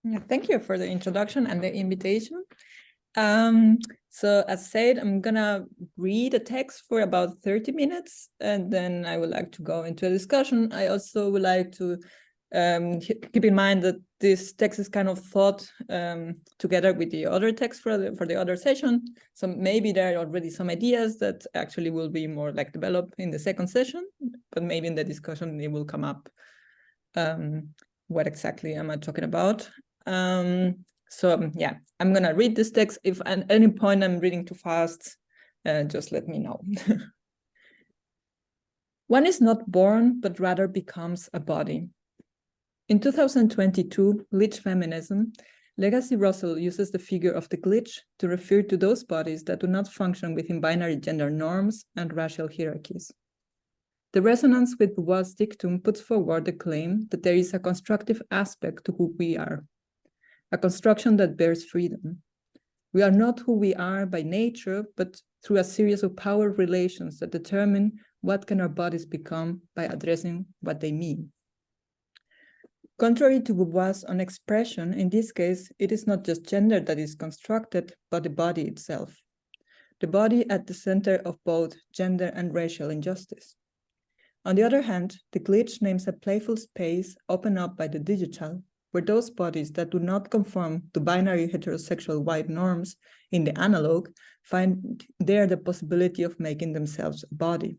Yeah, thank you for the introduction and the invitation. So as said, I'm gonna read a text for about 30 minutes, and then I would like to go into a discussion. I also would like to keep in mind that this text is kind of thought together with the other text for the other session. So maybe there are already some ideas that actually will be more like developed in the second session, but maybe in the discussion it will come up. What exactly am I talking about? So yeah, I'm gonna read this text. If at any point I'm reading too fast, just let me know. One is not born, but rather becomes a body. In 2022, glitch feminism, Legacy Russell uses the figure of the glitch to refer to those bodies that do not function within binary gender norms and racial hierarchies. The resonance with Beauvoir's dictum puts forward the claim that there is a constructive aspect to who we are, a construction that bears freedom. We are not who we are by nature, but through a series of power relations that determine what can our bodies become by addressing what they mean. Contrary to Beauvoir's own expression, in this case, it is not just gender that is constructed, but the body itself. The body at the center of both gender and racial injustice. On the other hand, the glitch names a playful space opened up by the digital, where those bodies that do not conform to binary heterosexual white norms in the analog find there the possibility of making themselves a body.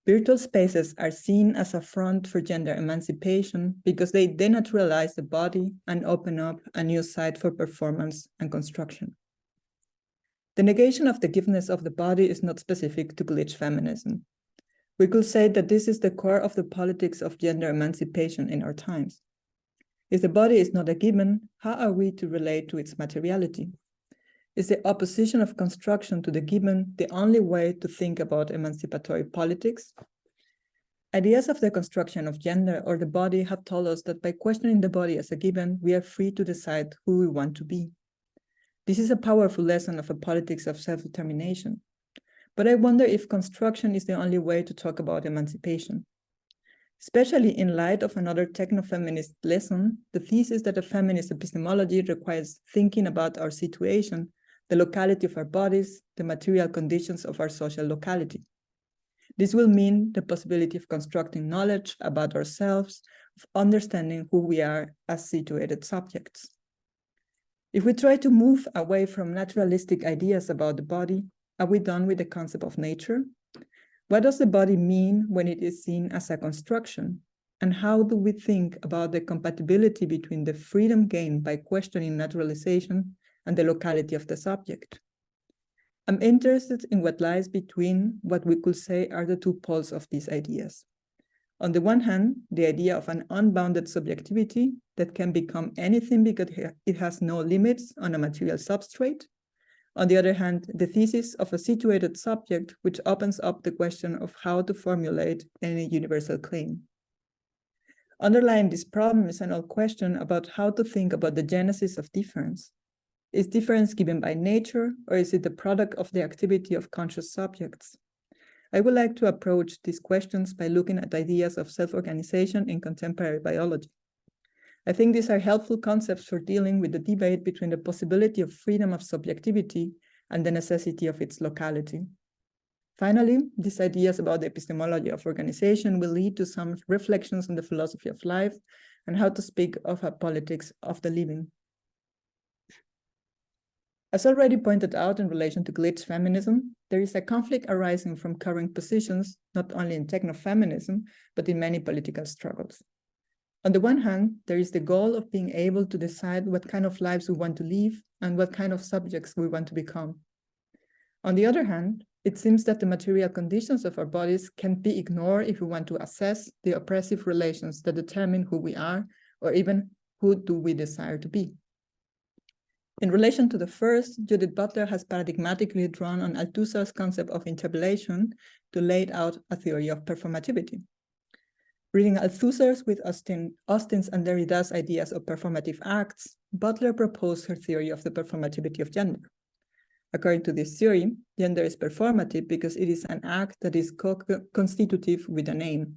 Virtual spaces are seen as a front for gender emancipation because they denaturalize the body and open up a new site for performance and construction. The negation of the giveness of the body is not specific to glitch feminism. We could say that this is the core of the politics of gender emancipation in our times. If the body is not a given, how are we to relate to its materiality? Is the opposition of construction to the given the only way to think about emancipatory politics? Ideas of the construction of gender or the body have told us that by questioning the body as a given, we are free to decide who we want to be. This is a powerful lesson of a politics of self-determination. But I wonder if construction is the only way to talk about emancipation. Especially in light of another techno-feminist lesson, the thesis that a feminist epistemology requires thinking about our situation, the locality of our bodies, the material conditions of our social locality. This will mean the possibility of constructing knowledge about ourselves, of understanding who we are as situated subjects. If we try to move away from naturalistic ideas about the body, are we done with the concept of nature? What does the body mean when it is seen as a construction? And how do we think about the compatibility between the freedom gained by questioning naturalization and the locality of the subject? I'm interested in what lies between what we could say are the two poles of these ideas. On the one hand, the idea of an unbounded subjectivity that can become anything because it has no limits on a material substrate. On the other hand, the thesis of a situated subject, which opens up the question of how to formulate any universal claim. Underlying this problem is an old question about how to think about the genesis of difference. Is difference given by nature, or is it the product of the activity of conscious subjects? I would like to approach these questions by looking at ideas of self-organization in contemporary biology. I think these are helpful concepts for dealing with the debate between the possibility of freedom of subjectivity and the necessity of its locality. Finally, these ideas about the epistemology of organization will lead to some reflections on the philosophy of life and how to speak of a politics of the living. As already pointed out in relation to glitch feminism, there is a conflict arising from current positions, not only in techno-feminism, but in many political struggles. On the one hand, there is the goal of being able to decide what kind of lives we want to live and what kind of subjects we want to become. On the other hand, it seems that the material conditions of our bodies can be ignored if we want to assess the oppressive relations that determine who we are, or even who do we desire to be. In relation to the first, Judith Butler has paradigmatically drawn on Althusser's concept of interpellation to lay out a theory of performativity. Reading Althusser's with Austin's and Derrida's ideas of performative acts, Butler proposed her theory of the performativity of gender. According to this theory, gender is performative because it is an act that is constitutive with a name.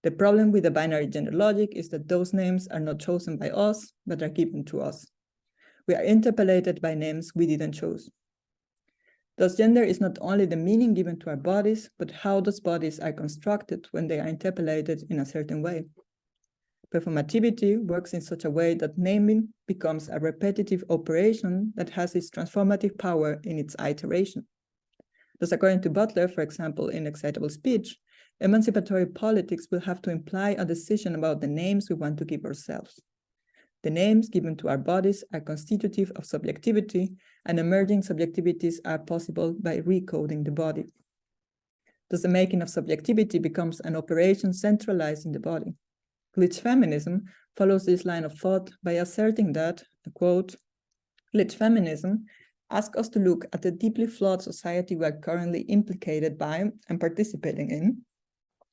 The problem with the binary gender logic is that those names are not chosen by us, but are given to us. We are interpellated by names we didn't choose. Thus, gender is not only the meaning given to our bodies, but how those bodies are constructed when they are interpellated in a certain way. Performativity works in such a way that naming becomes a repetitive operation that has its transformative power in its iteration. Thus, according to Butler, for example, in Excitable Speech, emancipatory politics will have to imply a decision about the names we want to give ourselves. The names given to our bodies are constitutive of subjectivity, and emerging subjectivities are possible by recoding the body. Thus, the making of subjectivity becomes an operation centralized in the body. Glitch feminism follows this line of thought by asserting that, quote, glitch feminism asks us to look at the deeply flawed society we are currently implicated by and participating in,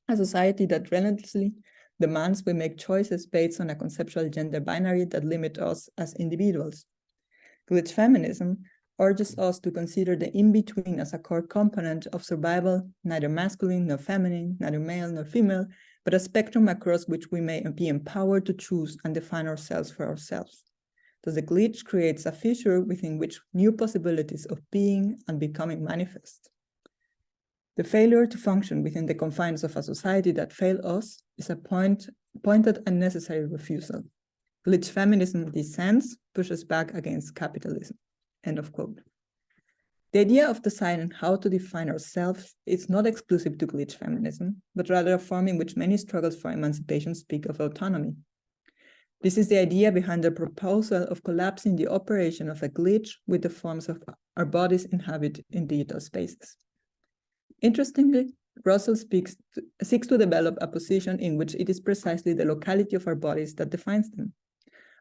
a society that relentlessly demands we make choices based on a conceptual gender binary that limit us as individuals. Glitch feminism urges us to consider the in-between as a core component of survival, neither masculine nor feminine, neither male nor female, but a spectrum across which we may be empowered to choose and define ourselves for ourselves. Thus, the glitch creates a fissure within which new possibilities of being and becoming manifest. The failure to function within the confines of a society that failed us is a pointed and necessary refusal. Glitch feminism, in this sense, pushes back against capitalism. End of quote. The idea of deciding how to define ourselves is not exclusive to glitch feminism, but rather a form in which many struggles for emancipation speak of autonomy. This is the idea behind the proposal of collapsing the operation of a glitch with the forms of our bodies inhabit in digital spaces. Interestingly, Russell seeks to develop a position in which it is precisely the locality of our bodies that defines them.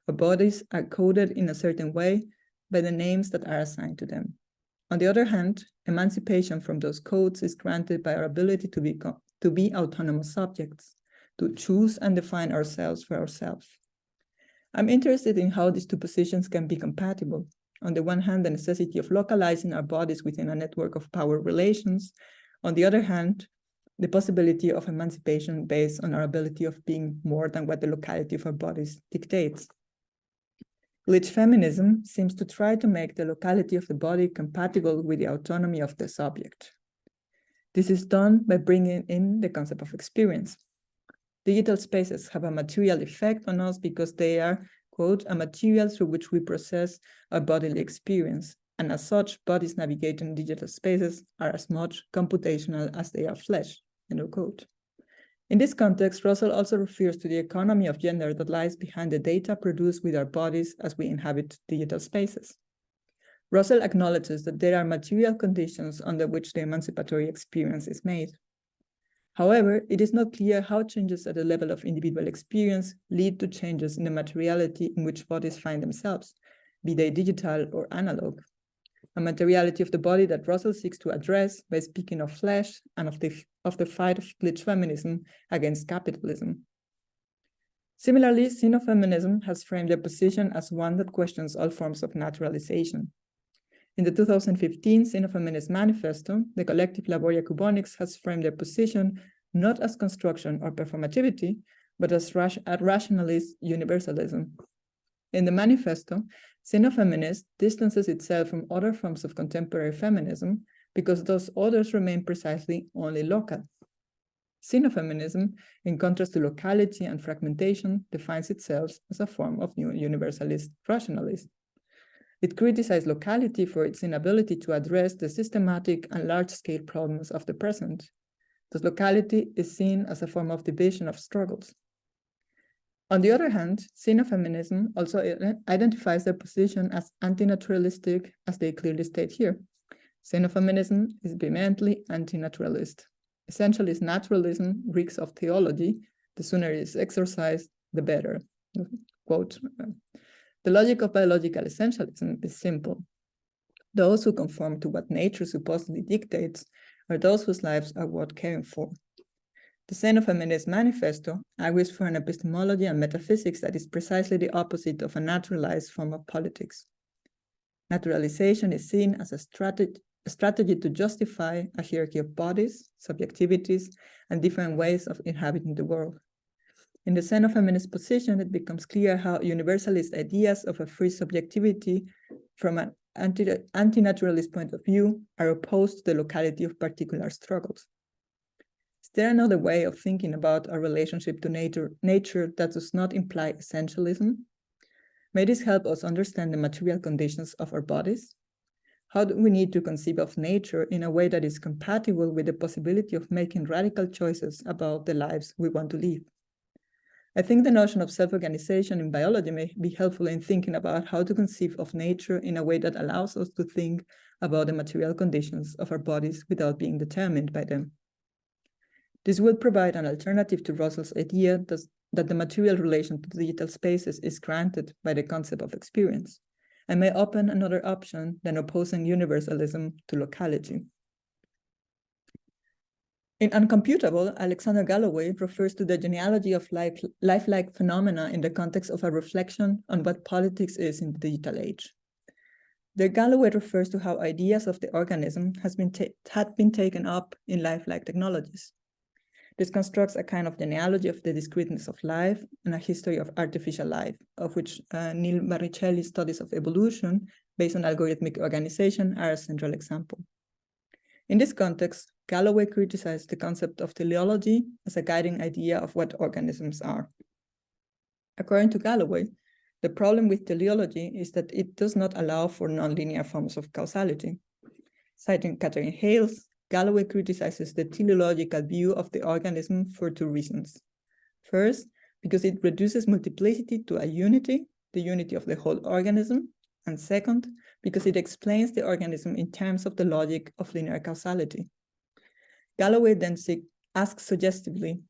Our bodies are coded in a certain way by the names that are assigned to them. On the other hand, emancipation from those codes is granted by our ability to be autonomous subjects, to choose and define ourselves for ourselves. I'm interested in how these two positions can be compatible. On the one hand, the necessity of localizing our bodies within a network of power relations. On the other hand, the possibility of emancipation based on our ability of being more than what the locality of our bodies dictates. Glitch feminism seems to try to make the locality of the body compatible with the autonomy of the subject. This is done by bringing in the concept of experience. Digital spaces have a material effect on us because they are, quote, a material through which we process our bodily experience, and as such, bodies navigating digital spaces are as much computational as they are flesh, end of quote. In this context, Russell also refers to the economy of gender that lies behind the data produced with our bodies as we inhabit digital spaces. Russell acknowledges that there are material conditions under which the emancipatory experience is made. However, it is not clear how changes at the level of individual experience lead to changes in the materiality in which bodies find themselves, be they digital or analog. A materiality of the body that Russell seeks to address by speaking of flesh and of the fight of glitch feminism against capitalism. Similarly, xenofeminism has framed their position as one that questions all forms of naturalization. In the 2015 Xenofeminist Manifesto, the collective Laboria Cubonics has framed their position not as construction or performativity, but as rationalist universalism. In the manifesto, xenofeminist distances itself from other forms of contemporary feminism because those others remain precisely only local. Xenofeminism, in contrast to locality and fragmentation, defines itself as a form of new universalist rationalist. It criticized locality for its inability to address the systematic and large-scale problems of the present. Thus, locality is seen as a form of division of struggles. On the other hand, xenofeminism also identifies their position as anti-naturalistic, as they clearly state here. Xenofeminism is vehemently anti-naturalist. Essentially, naturalism reeks of theology. The sooner it is exercised, the better. Quote, the logic of biological essentialism is simple. Those who conform to what nature supposedly dictates are those whose lives are worth caring for. The Xenofeminist Manifesto argues for an epistemology and metaphysics that is precisely the opposite of a naturalized form of politics. Naturalization is seen as a strategy to justify a hierarchy of bodies, subjectivities, and different ways of inhabiting the world. In the xenofeminist position, it becomes clear how universalist ideas of a free subjectivity from an anti-naturalist point of view are opposed to the locality of particular struggles. Is there another way of thinking about our relationship to nature that does not imply essentialism? May this help us understand the material conditions of our bodies? How do we need to conceive of nature in a way that is compatible with the possibility of making radical choices about the lives we want to live? I think the notion of self-organization in biology may be helpful in thinking about how to conceive of nature in a way that allows us to think about the material conditions of our bodies without being determined by them. This will provide an alternative to Russell's idea that the material relation to digital spaces is granted by the concept of experience, and may open another option than opposing universalism to locality. In Uncomputable, Alexander Galloway refers to the genealogy of lifelike phenomena in the context of a reflection on what politics is in the digital age. The Galloway refers to how ideas of the organism had been taken up in lifelike technologies. This constructs a kind of genealogy of the discreteness of life and a history of artificial life, of which Neil Barricelli's studies of evolution based on algorithmic organization are a central example. In this context, Galloway criticized the concept of teleology as a guiding idea of what organisms are. According to Galloway, the problem with teleology is that it does not allow for nonlinear forms of causality. Citing Catherine Hales, Galloway criticizes the teleological view of the organism for two reasons. First, because it reduces multiplicity to a unity, the unity of the whole organism, and second, because it explains the organism in terms of the logic of linear causality. Galloway then asks suggestively,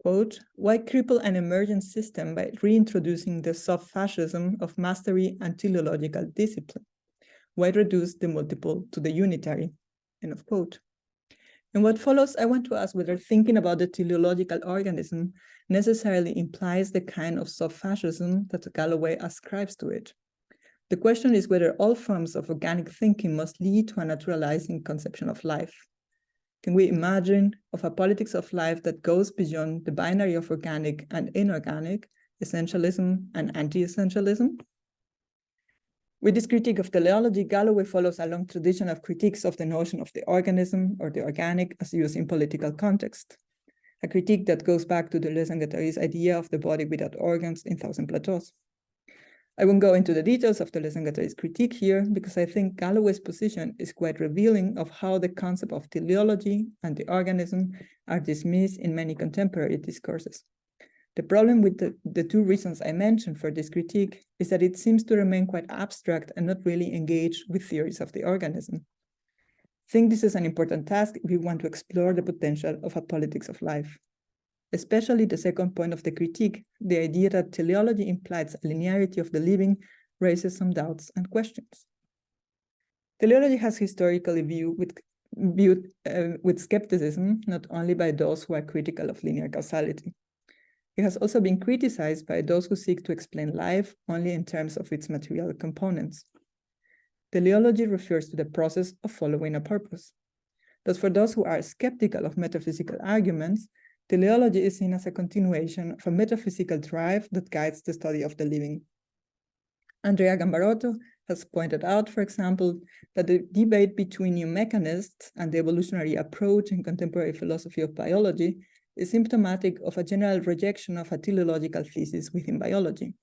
quote, why cripple an emergent system by reintroducing the soft fascism of mastery and teleological discipline? Why reduce the multiple to the unitary? End of quote. In what follows, I want to ask whether thinking about the teleological organism necessarily implies the kind of soft fascism that Galloway ascribes to it. The question is whether all forms of organic thinking must lead to a naturalizing conception of life. Can we imagine of a politics of life that goes beyond the binary of organic and inorganic, essentialism and anti-essentialism? With this critique of teleology, Galloway follows a long tradition of critiques of the notion of the organism or the organic as used in political context, a critique that goes back to Deleuze and Guattari's idea of the body without organs in Thousand Plateaus. I won't go into the details of Deleuze and Guattari's critique here because I think Galloway's position is quite revealing of how the concept of teleology and the organism are dismissed in many contemporary discourses. The problem with the two reasons I mentioned for this critique is that it seems to remain quite abstract and not really engaged with theories of the organism. I think this is an important task if we want to explore the potential of a politics of life. Especially the second point of the critique, the idea that teleology implies a linearity of the living, raises some doubts and questions. Teleology has historically viewed with skepticism, not only by those who are critical of linear causality. It has also been criticized by those who seek to explain life only in terms of its material components. Teleology refers to the process of following a purpose. Thus, for those who are skeptical of metaphysical arguments, teleology is seen as a continuation of a metaphysical drive that guides the study of the living. Andrea Gambarotto has pointed out, for example, that the debate between new mechanists and the evolutionary approach in contemporary philosophy of biology is symptomatic of a general rejection of a teleological thesis within biology.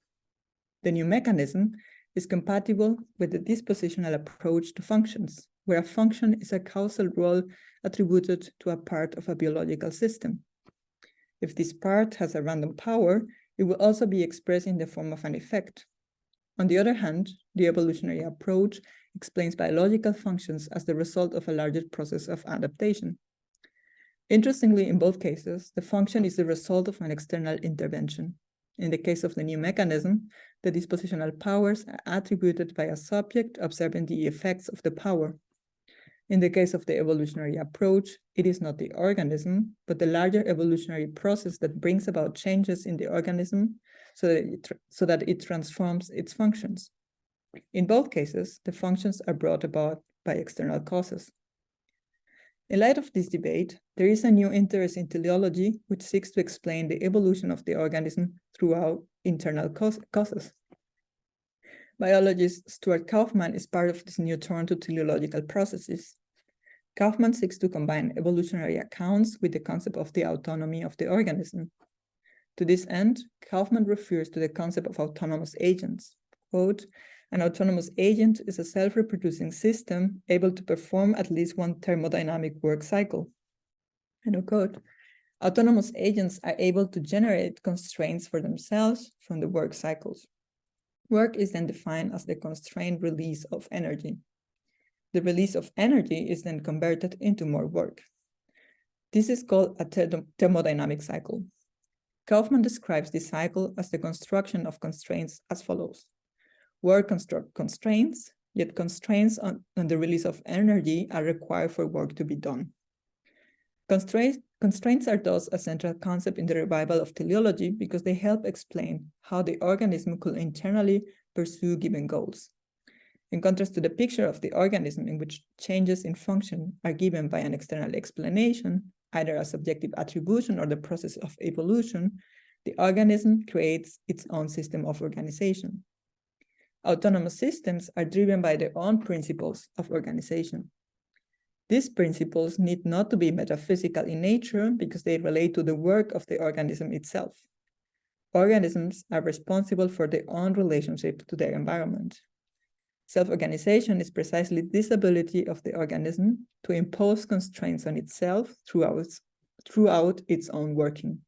The new mechanism is compatible with the dispositional approach to functions, where a function is a causal role attributed to a part of a biological system. If this part has a random power, it will also be expressed in the form of an effect. On the other hand, the evolutionary approach explains biological functions as the result of a larger process of adaptation. Interestingly, in both cases, the function is the result of an external intervention. In the case of the new mechanism, the dispositional powers are attributed by a subject observing the effects of the power. In the case of the evolutionary approach, it is not the organism, but the larger evolutionary process that brings about changes in the organism so that it transforms its functions. In both cases, the functions are brought about by external causes. In light of this debate, there is a new interest in teleology, which seeks to explain the evolution of the organism throughout internal causes. Biologist Stuart Kauffman is part of this new turn to teleological processes. Kauffman seeks to combine evolutionary accounts with the concept of the autonomy of the organism. To this end, Kauffman refers to the concept of autonomous agents. Quote, "An autonomous agent is a self-reproducing system able to perform at least one thermodynamic work cycle." End of quote. Autonomous agents are able to generate constraints for themselves from the work cycles. Work is then defined as the constrained release of energy. The release of energy is then converted into more work. This is called a thermodynamic cycle. Kauffman describes this cycle as the construction of constraints as follows. Work constructs constraints, yet constraints on the release of energy are required for work to be done. Constraints are thus a central concept in the revival of teleology because they help explain how the organism could internally pursue given goals. In contrast to the picture of the organism in which changes in function are given by an external explanation, either a subjective attribution or the process of evolution, the organism creates its own system of organization. Autonomous systems are driven by their own principles of organization. These principles need not to be metaphysical in nature because they relate to the work of the organism itself. Organisms are responsible for their own relationship to their environment. Self-organization is precisely this ability of the organism to impose constraints on itself throughout its own working.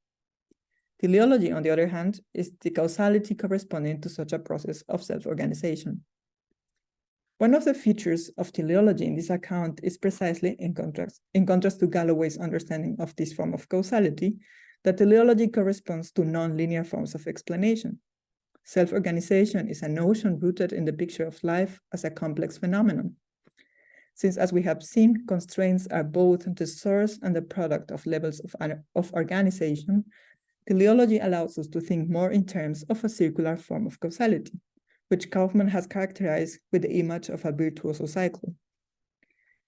Teleology, on the other hand, is the causality corresponding to such a process of self-organization. One of the features of teleology in this account is precisely in contrast to Galloway's understanding of this form of causality, that teleology corresponds to non-linear forms of explanation. Self-organization is a notion rooted in the picture of life as a complex phenomenon. Since, as we have seen, constraints are both the source and the product of levels of organization, teleology allows us to think more in terms of a circular form of causality, which Kauffman has characterized with the image of a virtuoso cycle.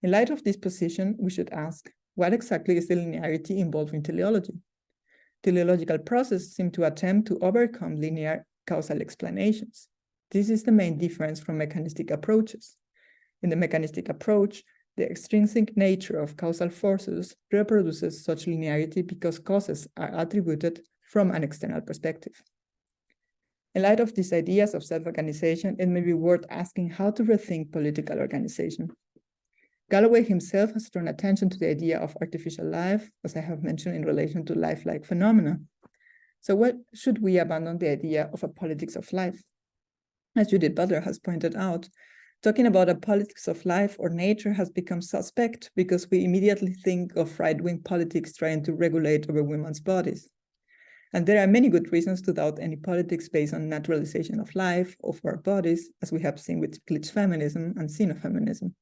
In light of this position, we should ask, what exactly is the linearity involved in teleology? Teleological processes seem to attempt to overcome linear causal explanations. This is the main difference from mechanistic approaches. In the mechanistic approach, the extrinsic nature of causal forces reproduces such linearity because causes are attributed from an external perspective. In light of these ideas of self-organization, it may be worth asking how to rethink political organization. Galloway himself has drawn attention to the idea of artificial life, as I have mentioned, in relation to lifelike phenomena. So what should we abandon the idea of a politics of life? As Judith Butler has pointed out, talking about a politics of life or nature has become suspect because we immediately think of right-wing politics trying to regulate over women's bodies. And there are many good reasons to doubt any politics based on naturalization of life, of our bodies, as we have seen with glitch feminism and xenofeminism.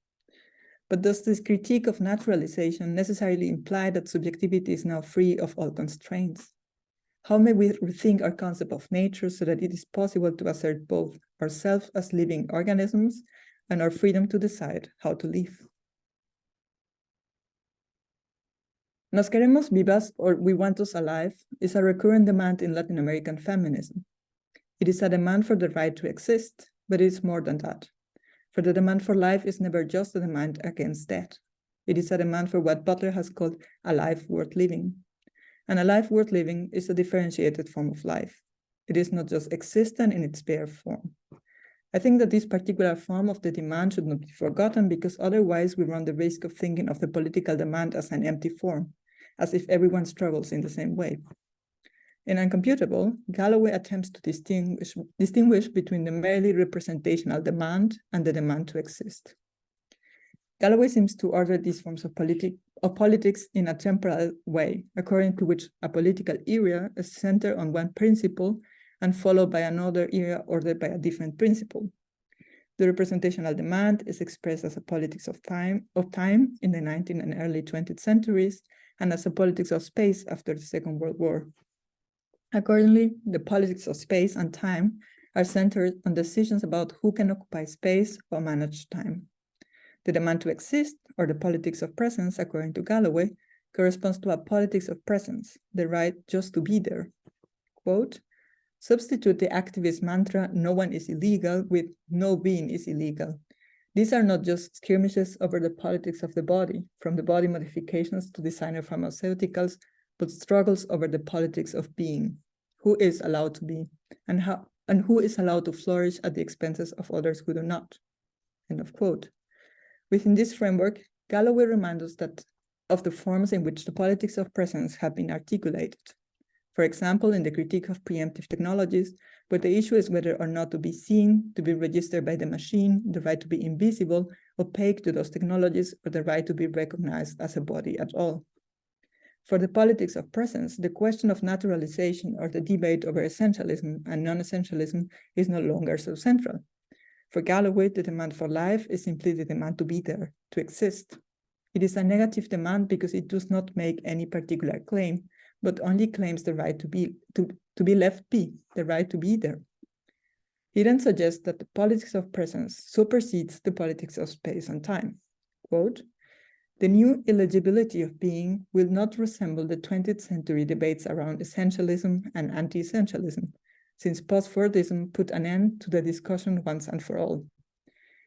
But does this critique of naturalization necessarily imply that subjectivity is now free of all constraints? How may we rethink our concept of nature so that it is possible to assert both ourselves as living organisms and our freedom to decide how to live? Nos queremos vivas, or we want us alive, is a recurrent demand in Latin American feminism. It is a demand for the right to exist, but it is more than that. For the demand for life is never just a demand against death. It is a demand for what Butler has called a life worth living. And a life worth living is a differentiated form of life. It is not just existent in its bare form. I think that this particular form of the demand should not be forgotten because otherwise we run the risk of thinking of the political demand as an empty form, as if everyone struggles in the same way. In Uncomputable, Galloway attempts to distinguish between the merely representational demand and the demand to exist. Galloway seems to order these forms of politics in a temporal way, according to which a political era is centered on one principle and followed by another era ordered by a different principle. The representational demand is expressed as a politics of time in the 19th and early 20th centuries, and as a politics of space after the Second World War. Accordingly, the politics of space and time are centered on decisions about who can occupy space or manage time. The demand to exist, or the politics of presence, according to Galloway, corresponds to a politics of presence, the right just to be there. Quote, substitute the activist mantra, no one is illegal, with no being is illegal. These are not just skirmishes over the politics of the body, from the body modifications to designer pharmaceuticals, but struggles over the politics of being. Who is allowed to be, and who is allowed to flourish at the expenses of others who do not. End of quote. Within this framework, Galloway reminds us that of the forms in which the politics of presence have been articulated. For example, in the critique of preemptive technologies, where the issue is whether or not to be seen, to be registered by the machine, the right to be invisible, opaque to those technologies, or the right to be recognized as a body at all. For the politics of presence, the question of naturalization or the debate over essentialism and non-essentialism is no longer so central. For Galloway, the demand for life is simply the demand to be there, to exist. It is a negative demand because it does not make any particular claim, but only claims the right to be left be, the right to be there. He then suggests that the politics of presence supersedes the politics of space and time. Quote, the new illegibility of being will not resemble the 20th century debates around essentialism and anti-essentialism, since post-Fordism put an end to the discussion once and for all.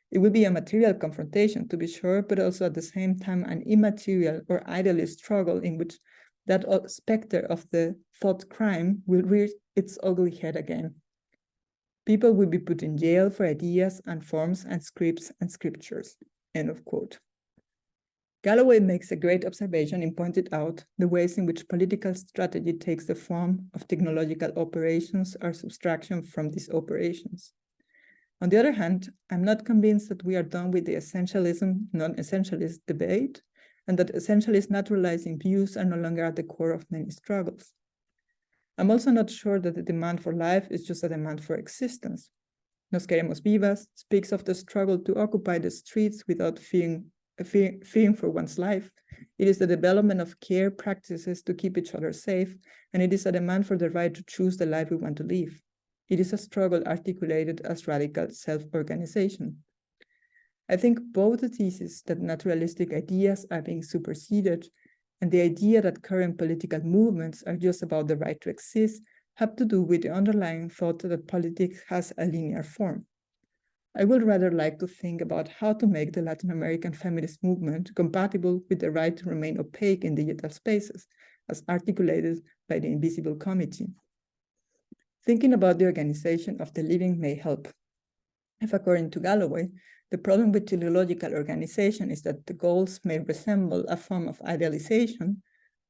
It will be a material confrontation, to be sure, but also at the same time an immaterial or idealist struggle in which that specter of the thought crime will rear its ugly head again. People will be put in jail for ideas and forms and scripts and scriptures. End of quote. Galloway makes a great observation in pointing out the ways in which political strategy takes the form of technological operations or subtraction from these operations. On the other hand, I'm not convinced that we are done with the essentialism, non-essentialist debate, and that essentialist naturalizing views are no longer at the core of many struggles. I'm also not sure that the demand for life is just a demand for existence. Nos Queremos Vivas speaks of the struggle to occupy the streets without fearing for one's life. It is the development of care practices to keep each other safe, and it is a demand for the right to choose the life we want to live. It is a struggle articulated as radical self-organization. I think both the thesis that naturalistic ideas are being superseded and the idea that current political movements are just about the right to exist have to do with the underlying thought that politics has a linear form. I would rather like to think about how to make the Latin American feminist movement compatible with the right to remain opaque in digital spaces, as articulated by the Invisible Committee. Thinking about the organization of the living may help. If, according to Galloway, the problem with teleological organization is that the goals may resemble a form of idealization,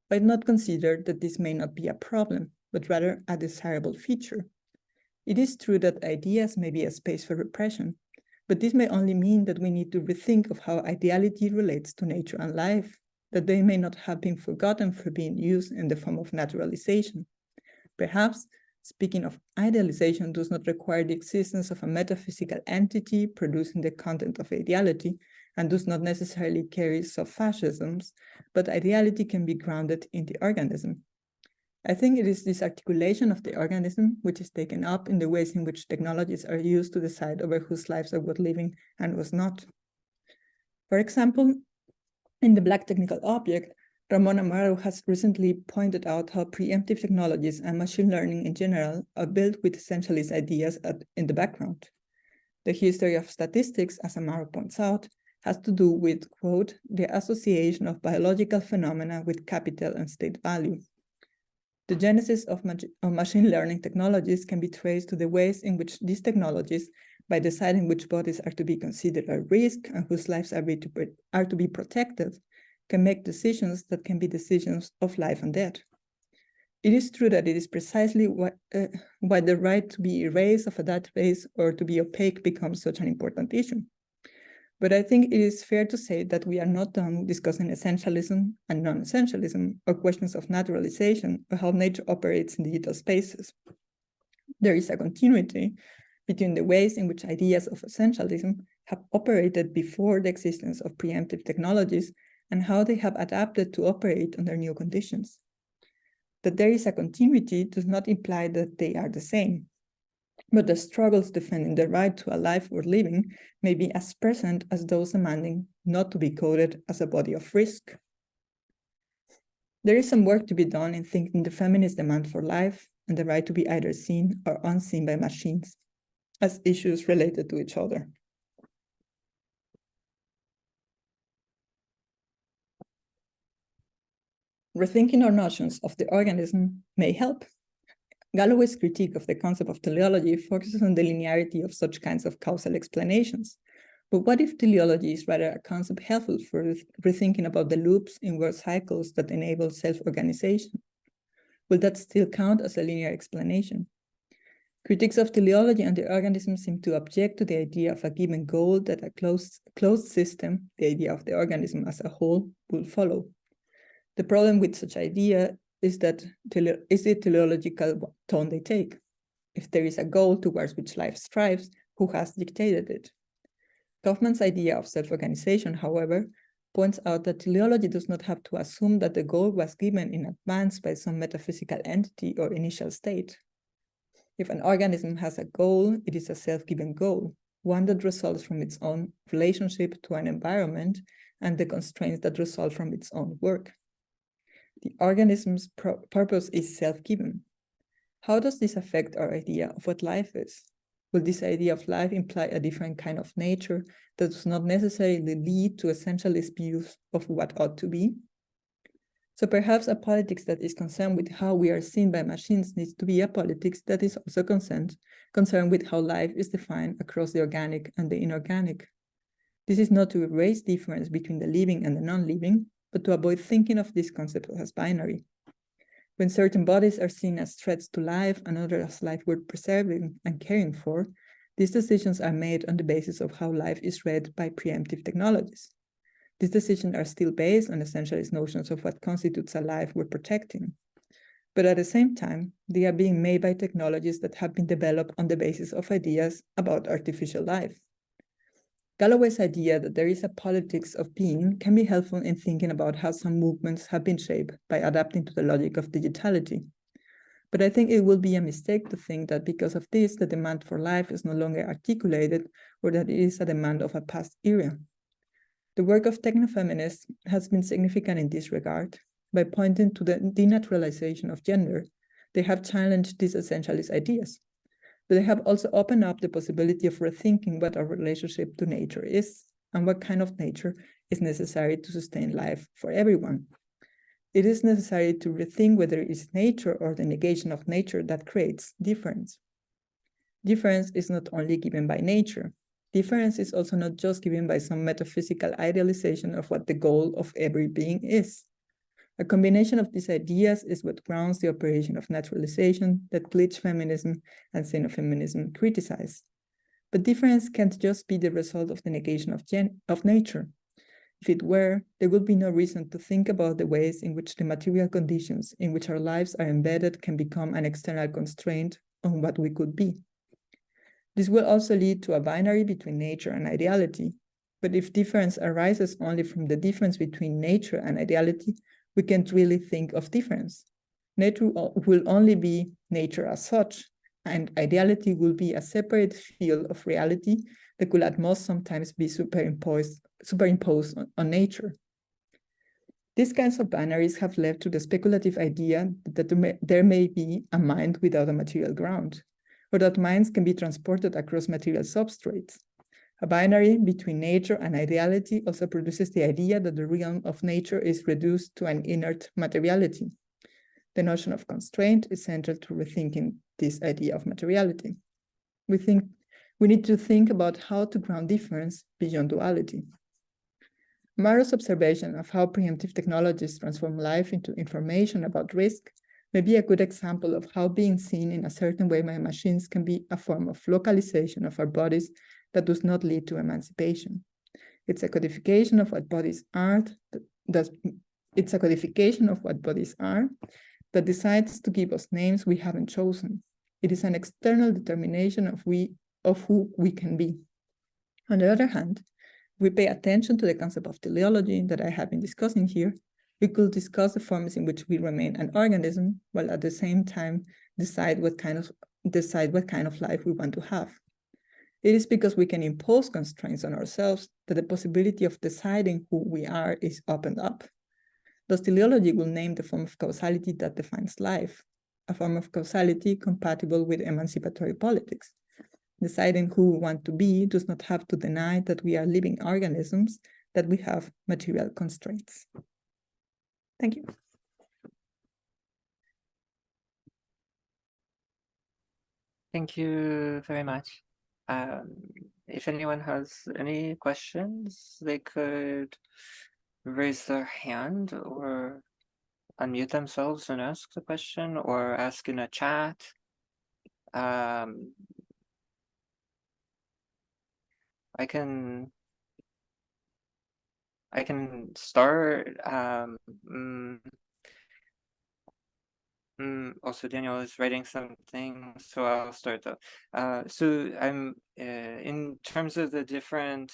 but not consider that this may not be a problem, but rather a desirable feature. It is true that ideas may be a space for repression, but this may only mean that we need to rethink of how ideality relates to nature and life, that they may not have been forgotten for being used in the form of naturalization. Perhaps speaking of idealization does not require the existence of a metaphysical entity producing the content of ideality and does not necessarily carry sub-fascisms, but ideality can be grounded in the organism. I think it is this articulation of the organism which is taken up in the ways in which technologies are used to decide over whose lives are worth living and whose not. For example, in The Black Technical Object, Ramon Amaro has recently pointed out how preemptive technologies and machine learning in general are built with essentialist ideas in the background. The history of statistics, as Amaro points out, has to do with, quote, the association of biological phenomena with capital and state value. The genesis of machine learning technologies can be traced to the ways in which these technologies, by deciding which bodies are to be considered a risk and whose lives are to be protected, can make decisions that can be decisions of life and death. It is true that it is precisely why the right to be erased of a database or to be opaque becomes such an important issue. But I think it is fair to say that we are not done discussing essentialism and non-essentialism or questions of naturalization or how nature operates in digital spaces. There is a continuity between the ways in which ideas of essentialism have operated before the existence of preemptive technologies and how they have adapted to operate under new conditions. That there is a continuity does not imply that they are the same. but the struggles defending the right to a life worth living may be as present as those demanding not to be coded as a body of risk. There is some work to be done in thinking the feminist demand for life and the right to be either seen or unseen by machines as issues related to each other. Rethinking our notions of the organism may help. Galloway's critique of the concept of teleology focuses on the linearity of such kinds of causal explanations. But what if teleology is rather a concept helpful for rethinking about the loops in world cycles that enable self-organization? Will that still count as a linear explanation? Critics of teleology and the organism seem to object to the idea of a given goal that a closed system, the idea of the organism as a whole, will follow. The problem with such idea is the teleological tone they take. If there is a goal towards which life strives, who has dictated it? Kaufman's idea of self-organization, however, points out that teleology does not have to assume that the goal was given in advance by some metaphysical entity or initial state. If an organism has a goal, it is a self-given goal, one that results from its own relationship to an environment and the constraints that result from its own work. The organism's purpose is self-given. How does this affect our idea of what life is? Will this idea of life imply a different kind of nature that does not necessarily lead to essentialist views of what ought to be? So perhaps a politics that is concerned with how we are seen by machines needs to be a politics that is also concerned with how life is defined across the organic and the inorganic. This is not to erase difference between the living and the non-living, but to avoid thinking of this concept as binary. When certain bodies are seen as threats to life and others as life worth preserving and caring for, these decisions are made on the basis of how life is read by preemptive technologies. These decisions are still based on essentialist notions of what constitutes a life worth protecting. But at the same time, they are being made by technologies that have been developed on the basis of ideas about artificial life. Galloway's idea that there is a politics of being can be helpful in thinking about how some movements have been shaped by adapting to the logic of digitality. But I think it will be a mistake to think that because of this, the demand for life is no longer articulated or that it is a demand of a past era. The work of technofeminists has been significant in this regard. By pointing to the denaturalization of gender, they have challenged these essentialist ideas. But they have also opened up the possibility of rethinking what our relationship to nature is and what kind of nature is necessary to sustain life for everyone. It is necessary to rethink whether it is nature or the negation of nature that creates difference. Difference is not only given by nature. Difference is also not just given by some metaphysical idealization of what the goal of every being is. A combination of these ideas is what grounds the operation of naturalization that glitch feminism and xenofeminism criticize. But difference can't just be the result of the negation of nature. If it were, there would be no reason to think about the ways in which the material conditions in which our lives are embedded can become an external constraint on what we could be. This will also lead to a binary between nature and ideality. But if difference arises only from the difference between nature and ideality, we can't really think of difference. Nature will only be nature as such, and ideality will be a separate field of reality that could at most sometimes be superimposed on nature. These kinds of binaries have led to the speculative idea that there may be a mind without a material ground, or that minds can be transported across material substrates. A binary between nature and ideality also produces the idea that the realm of nature is reduced to an inert materiality. The notion of constraint is central to rethinking this idea of materiality. We need to think about how to ground difference beyond duality. Maure's observation of how preemptive technologies transform life into information about risk may be a good example of how being seen in a certain way by machines can be a form of localization of our bodies that does not lead to emancipation. It's a codification of what bodies are that decides to give us names we haven't chosen. It is an external determination of who we can be. On the other hand, if we pay attention to the concept of teleology that I have been discussing here, we could discuss the forms in which we remain an organism, while at the same time decide what kind decide what kind of life we want to have. It is because we can impose constraints on ourselves that the possibility of deciding who we are is opened up. Thus, teleology will name the form of causality that defines life, a form of causality compatible with emancipatory politics. Deciding who we want to be does not have to deny that we are living organisms, that we have material constraints. Thank you. Thank you very much. If anyone has any questions, they could raise their hand or unmute themselves and ask the question, or ask in a chat. I can start. Also, Daniel is writing something, so I'll start though. So I'm in terms of the different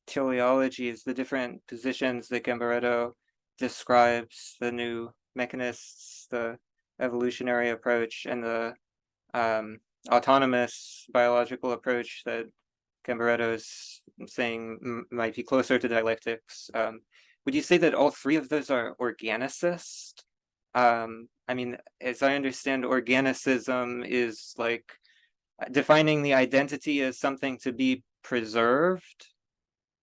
teleologies, the different positions that Gambaretto describes, the new mechanists, the evolutionary approach, and the autonomous biological approach that Gambaretto is saying might be closer to dialectics. Would you say that all three of those are organicist? I mean, as I understand, organicism is like defining the identity as something to be preserved.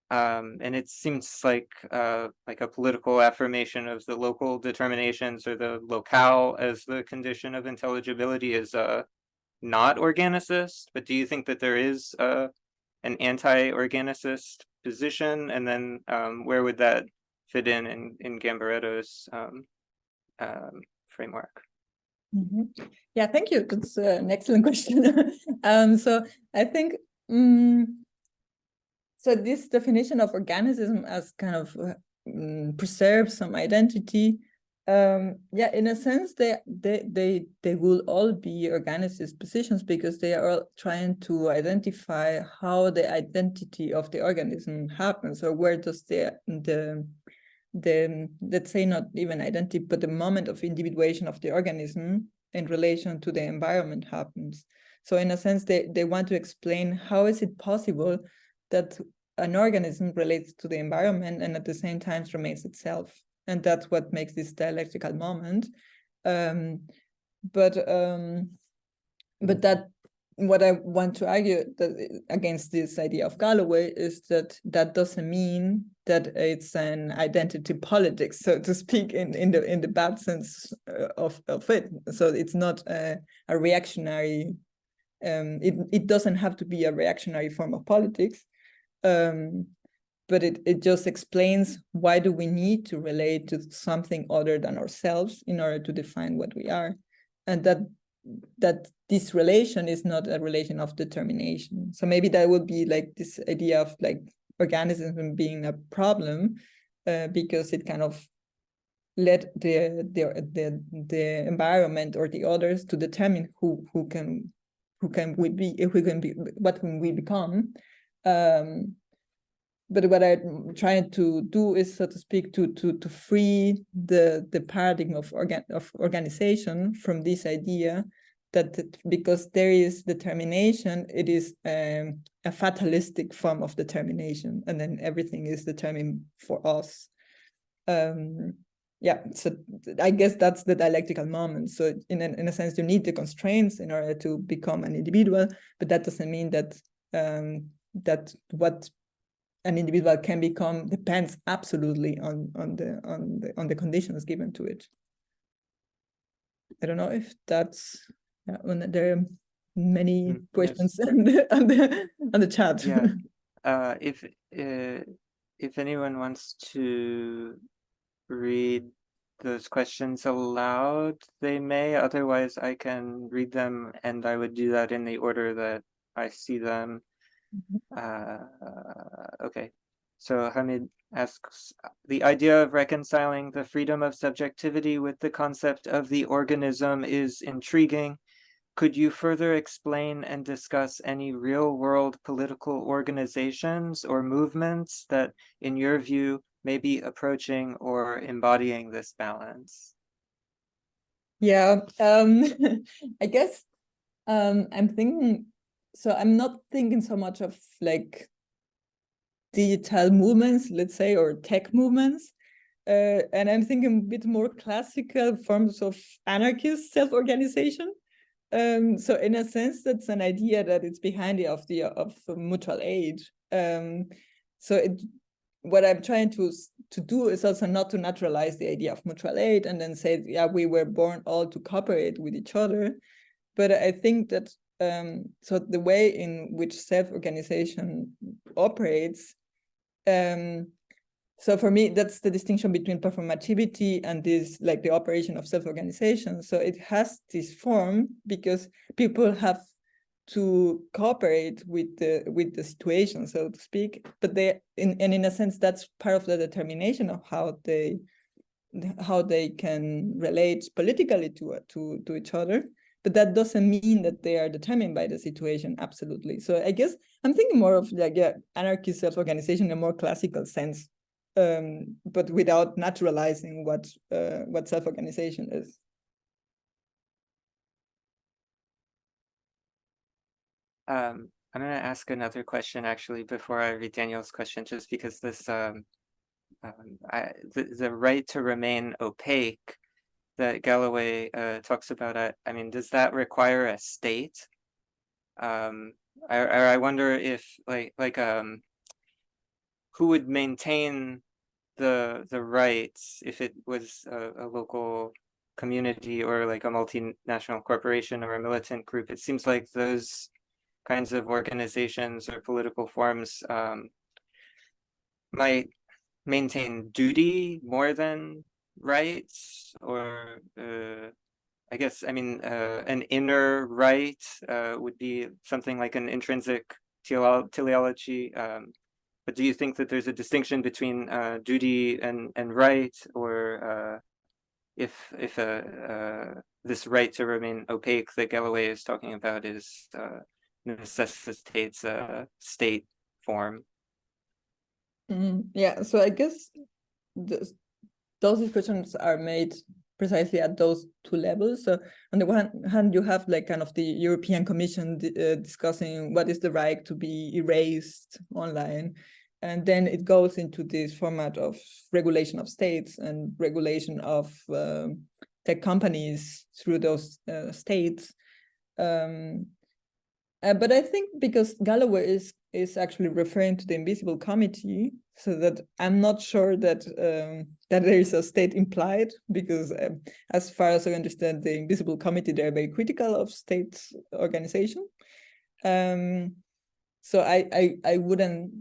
And it seems like a political affirmation of the local determinations or the locale as the condition of intelligibility is not organicist. But do you think that there is an anti-organicist position? And then where would that fit in Gambaretto's framework? Yeah, thank you. That's an excellent question. So I think so this definition of organism as kind of preserves some identity. Yeah, in a sense, they will all be organicist positions because they are all trying to identify how the identity of the organism happens, or where does the let's say not even identity, but the moment of individuation of the organism in relation to the environment happens. So in a sense, they want to explain how is it possible that an organism relates to the environment and at the same time remains itself. And that's what makes this dialectical moment. But that what I want to argue that against this idea of Galloway is that that doesn't mean that it's an identity politics, so to speak, in the bad sense of it. So it's not a reactionary. It doesn't have to be a reactionary form of politics, but it just explains why do we need to relate to something other than ourselves in order to define what we are, and that this relation is not a relation of determination. So maybe that would be like this idea of like organism being a problem because it kind of let the environment or the others to determine who can we be, if we can be, what can we become. But what I'm trying to do is, so to speak, to free the paradigm of organization from this idea that because there is determination, it is a fatalistic form of determination, and then everything is determined for us. Yeah, so I guess that's the dialectical moment. So in a sense, you need the constraints in order to become an individual, but that doesn't mean that that what an individual can become depends absolutely on the conditions given to it. I don't know if that's there are many questions yes. on the chat. Yeah, if anyone wants to read those questions aloud, they may. Otherwise, I can read them, and I would do that in the order that I see them. Okay, so Hamid asks, the idea of reconciling the freedom of subjectivity with the concept of the organism is intriguing. Could you further explain and discuss any real-world political organizations or movements that, in your view, may be approaching or embodying this balance? Yeah, I guess I'm thinking, so I'm not thinking so much of like digital movements, let's say, or tech movements. And I'm thinking a bit more classical forms of anarchist self-organization. So in a sense, that's an idea that it's behind the of mutual aid. So what I'm trying to do is also not to naturalize the idea of mutual aid and then say, yeah, we were born all to cooperate with each other. But I think that so the way in which self-organization operates, so for me, that's the distinction between performativity and this, like the operation of self-organization. So it has this form because people have to cooperate with the situation, so to speak. But in a sense, that's part of the determination of how they can relate politically to each other. But that doesn't mean that they are determined by the situation, absolutely. So I guess I'm thinking more of like, yeah, anarchist self-organization in a more classical sense, but without naturalizing what self-organization is. I'm going to ask another question actually before I read Daniel's question, just because this the right to remain opaque that Galloway talks about, I mean, does that require a state? I wonder if who would maintain the rights if it was a local community or like a multinational corporation or a militant group? It seems like those kinds of organizations or political forms might maintain duty more than rights, or I guess, I mean, an inner right would be something like an intrinsic teleology. But do you think that there's a distinction between duty and right, or if this right to remain opaque that Galloway is talking about is necessitates a state form? Yeah, so I guess those discussions are made precisely at those two levels. So on the one hand, you have like kind of the European Commission discussing what is the right to be erased online. And then it goes into this format of regulation of states and regulation of tech companies through those states. But I think because Galloway is actually referring to the Invisible Committee, so that I'm not sure that that there is a state implied, because as far as I understand, the Invisible Committee, they're very critical of state organization. So I wouldn't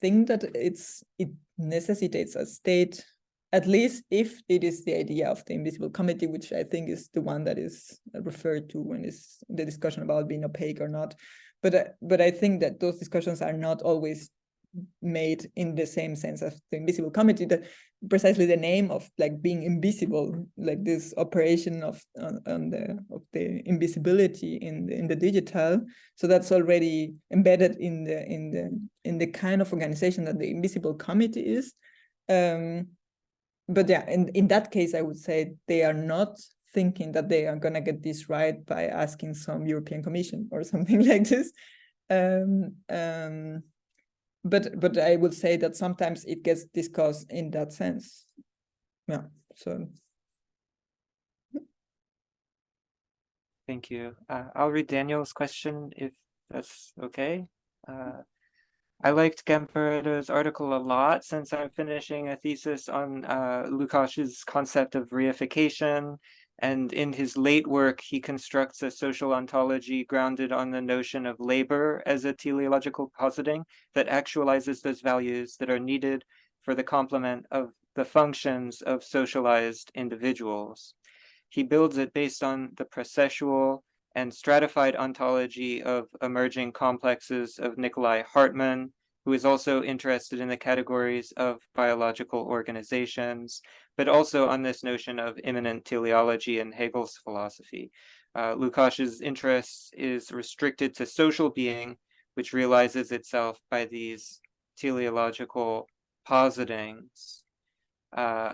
think that it necessitates a state, at least if it is the idea of the Invisible Committee, which I think is the one that is referred to when it's the discussion about being opaque or not. But I think that those discussions are not always made in the same sense as the Invisible Committee. That precisely the name of like being invisible, like this operation of the invisibility in the digital. So that's already embedded in the kind of organization that the Invisible Committee is. But yeah, in that case, I would say they are not thinking that they are going to get this right by asking some European Commission or something like this. But I would say that sometimes it gets discussed in that sense. Yeah, so. Thank you. I'll read Daniel's question if that's okay. I liked Gamperetto's article a lot since I'm finishing a thesis on Lukács's concept of reification. And in his late work, he constructs a social ontology grounded on the notion of labor as a teleological positing that actualizes those values that are needed for the complement of the functions of socialized individuals. He builds it based on the processual and stratified ontology of emerging complexes of Nikolai Hartmann, who is also interested in the categories of biological organizations, but also on this notion of immanent teleology in Hegel's philosophy. Lukács's interest is restricted to social being, which realizes itself by these teleological positings.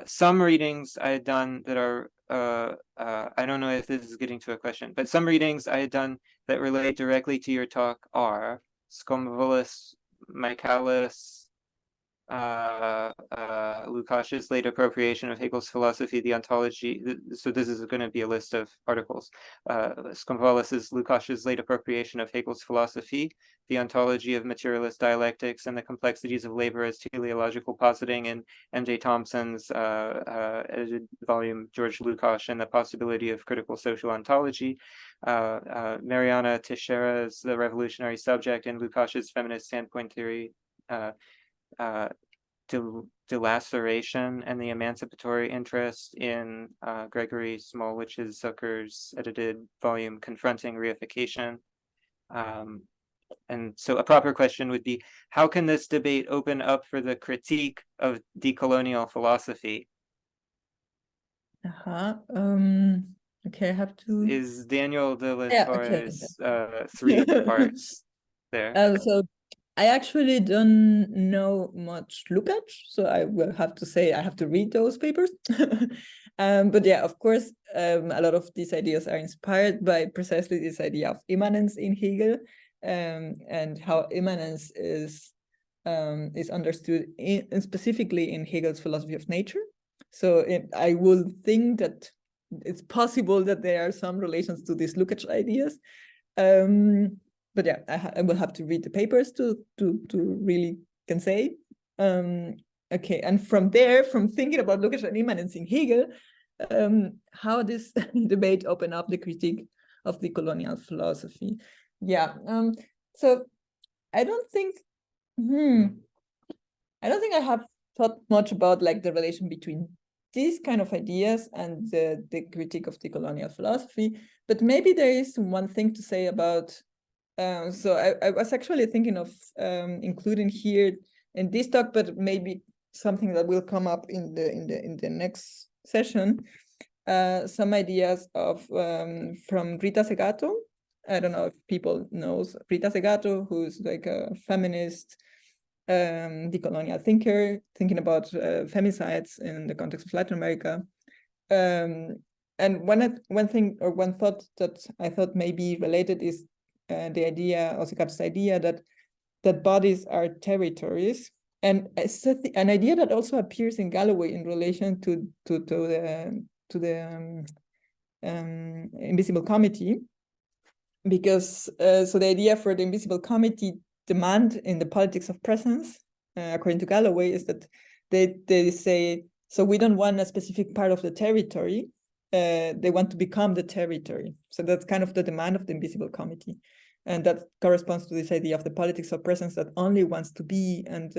Some readings I had done that are I don't know if this is getting to a question, but some readings I had done that relate directly to your talk are Skomvolis, Michaelis, Lukács's late appropriation of Hegel's philosophy, the ontology. So this is going to be a list of articles. Skomvolis's Lukács's late appropriation of Hegel's philosophy, the ontology of materialist dialectics, and the complexities of labor as teleological positing, and M.J. Thompson's edited volume George Lukács and the possibility of critical social ontology. Mariana Teixeira's The Revolutionary Subject and Lukács's feminist standpoint theory. Delaceration and the emancipatory interest in Gregory Smolwich's Zucker's edited volume Confronting Reification. And so a proper question would be, how can this debate open up for the critique of decolonial philosophy? Okay, I have to... Is Daniel de la Yeah, Torre's okay. 3 parts there? So I actually don't know much Lukács, so I will have to say I have to read those papers. But yeah, of course, a lot of these ideas are inspired by precisely this idea of immanence in Hegel, and how immanence is understood specifically in Hegel's philosophy of nature. So I will think that it's possible that there are some relations to these Lukács ideas. But yeah, I will have to read the papers to really can say. Okay, and from there, from thinking about Lukács and immanence in Hegel, how this debate opened up the critique of the colonial philosophy. Yeah, so I don't think I have thought much about like the relation between these kind of ideas and the critique of the colonial philosophy, but maybe there is one thing to say about. So I was actually thinking of including here in this talk, but maybe something that will come up in the next session. Some ideas of from Rita Segato. I don't know if people knows Rita Segato, who's like a feminist decolonial thinker, thinking about femicides in the context of Latin America. And one thing or one thought that I thought may be related is the idea, or Segato's idea, that bodies are territories, and an idea that also appears in Galloway in relation to the Invisible Committee, because so the idea for the Invisible Committee demand in the politics of presence, according to Galloway, is that they say, so we don't want a specific part of the territory, they want to become the territory. So that's kind of the demand of the Invisible Committee. And that corresponds to this idea of the politics of presence that only wants to be and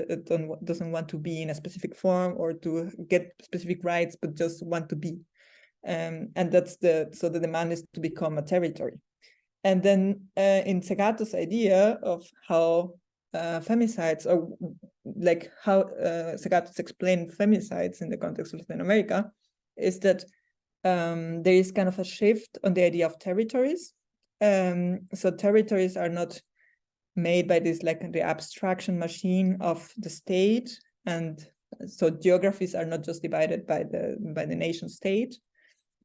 doesn't want to be in a specific form or to get specific rights, but just want to be. And that's so the demand is to become a territory. And then in Segato's idea of how femicides, or like how Segato's explained femicides in the context of Latin America, is that there is kind of a shift on the idea of territories. So territories are not made by this like the abstraction machine of the state, and so geographies are not just divided by the nation state,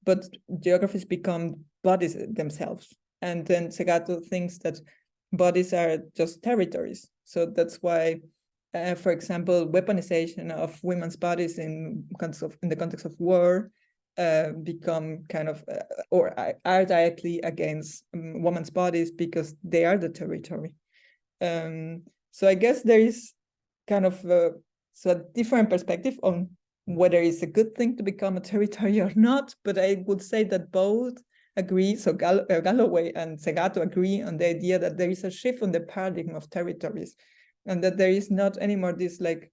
but geographies become bodies themselves. And then Segato thinks that bodies are just territories. So that's why, for example, weaponization of women's bodies in the context of war become kind of or are directly against women's bodies because they are the territory. So I guess there is kind of a different perspective on whether it's a good thing to become a territory or not, but I would say that both agree, so Galloway and Segato agree on the idea that there is a shift on the paradigm of territories, and that there is not anymore this like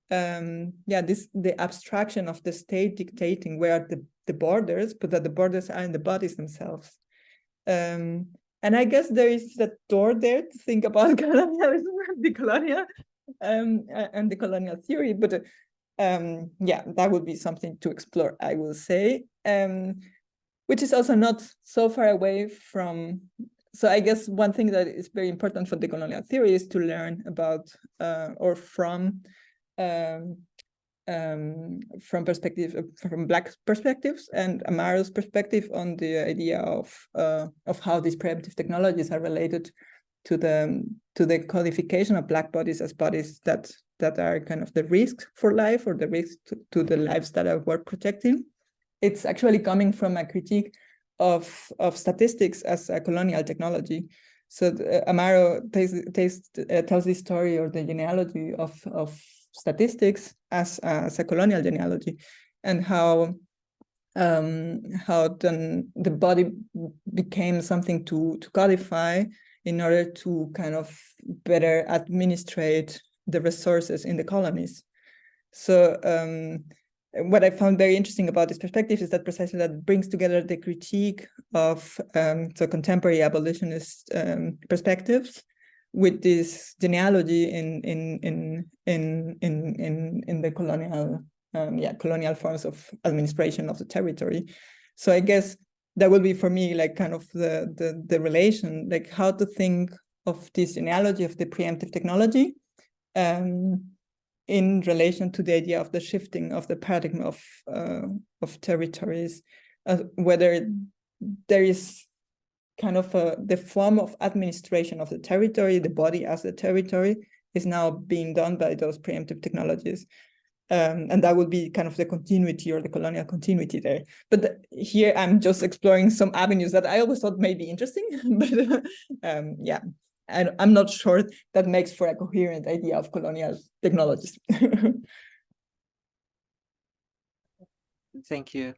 the abstraction of the state dictating where are the borders, but that the borders are in the bodies themselves. And I guess there is that door there to think about colonialism and the colonial theory, but that would be something to explore, I will say, which is also not so far away from. So I guess one thing that is very important for the colonial theory is to learn about or from from Black perspectives, and Amaro's perspective on the idea of how these preemptive technologies are related to the codification of Black bodies as bodies that are kind of the risk for life, or the risk to the lives that are worth protecting. It's actually coming from a critique of statistics as a colonial technology. So Amaro tells this story, or the genealogy of statistics as a colonial genealogy, and how then the body became something to codify in order to kind of better administrate the resources in the colonies. So what I found very interesting about this perspective is that precisely that brings together the critique of contemporary abolitionist perspectives with this genealogy in the colonial forms of administration of the territory. So I guess that will be for me like kind of the relation, like how to think of this genealogy of the preemptive technology in relation to the idea of the shifting of the paradigm of territories, whether there is kind of the form of administration of the territory, the body as the territory, is now being done by those preemptive technologies. And that would be kind of the continuity, or the colonial continuity there. But here I'm just exploring some avenues that I always thought may be interesting, but yeah. And I'm not sure that makes for a coherent idea of colonial technologies. Thank you.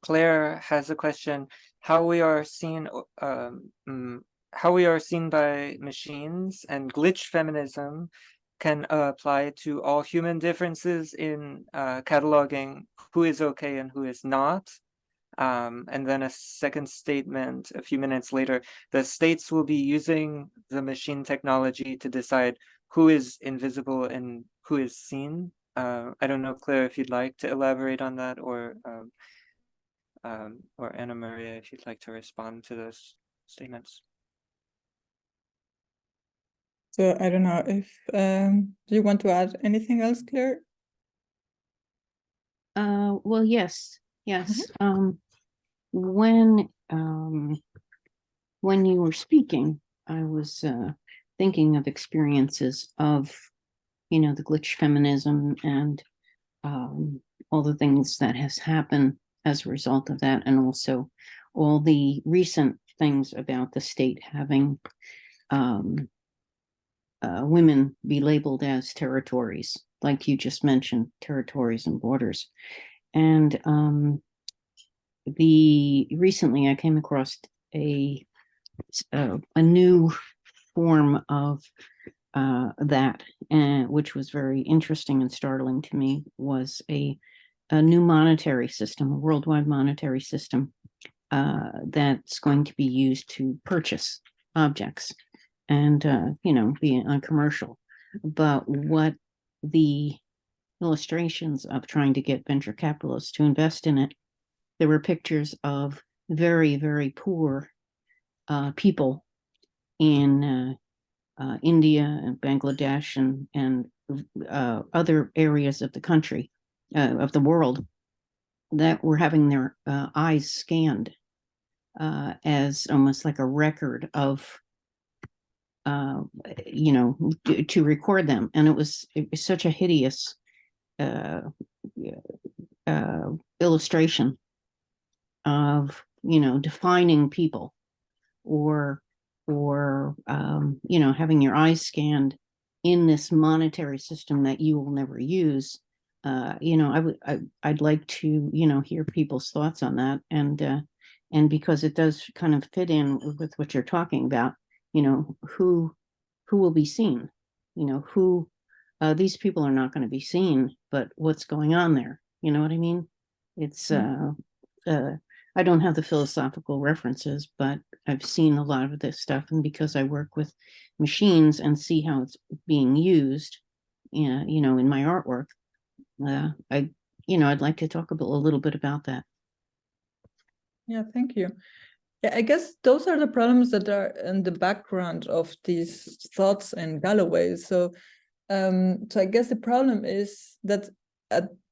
Claire has a question: how we are seen by machines and glitch feminism can apply to all human differences in cataloging who is okay and who is not. And then a second statement a few minutes later: the states will be using the machine technology to decide who is invisible and who is seen. I don't know, Claire, if you'd like to elaborate on that, or Anna Maria, if you'd like to respond to those statements. So I don't know if do you want to add anything else, Claire? Well, yes. When you were speaking, I was thinking of experiences of, the glitch feminism and all the things that has happened as a result of that, and also all the recent things about the state having women be labeled as territories, like you just mentioned, territories and borders. And recently I came across a new form of that, which was very interesting and startling to me, was a new monetary system, a worldwide monetary system that's going to be used to purchase objects and be uncommercial. But what the illustrations of trying to get venture capitalists to invest in it, there were pictures of very, very poor people in India and Bangladesh and other areas of the country, of the world, that were having their eyes scanned as almost like a record of, to record them. And it was such a hideous illustration of, defining people, or having your eyes scanned in this monetary system that you will never use. I'd like to, hear people's thoughts on that. And because it does kind of fit in with what you're talking about, who will be seen, who these people are not going to be seen, but what's going on there? You know what I mean? It's, I don't have the philosophical references, but I've seen a lot of this stuff. And because I work with machines and see how it's being used, in my artwork, I'd like to talk a little bit about that. Yeah, thank you. Yeah, I guess those are the problems that are in the background of these thoughts in Galloway. So I guess the problem is that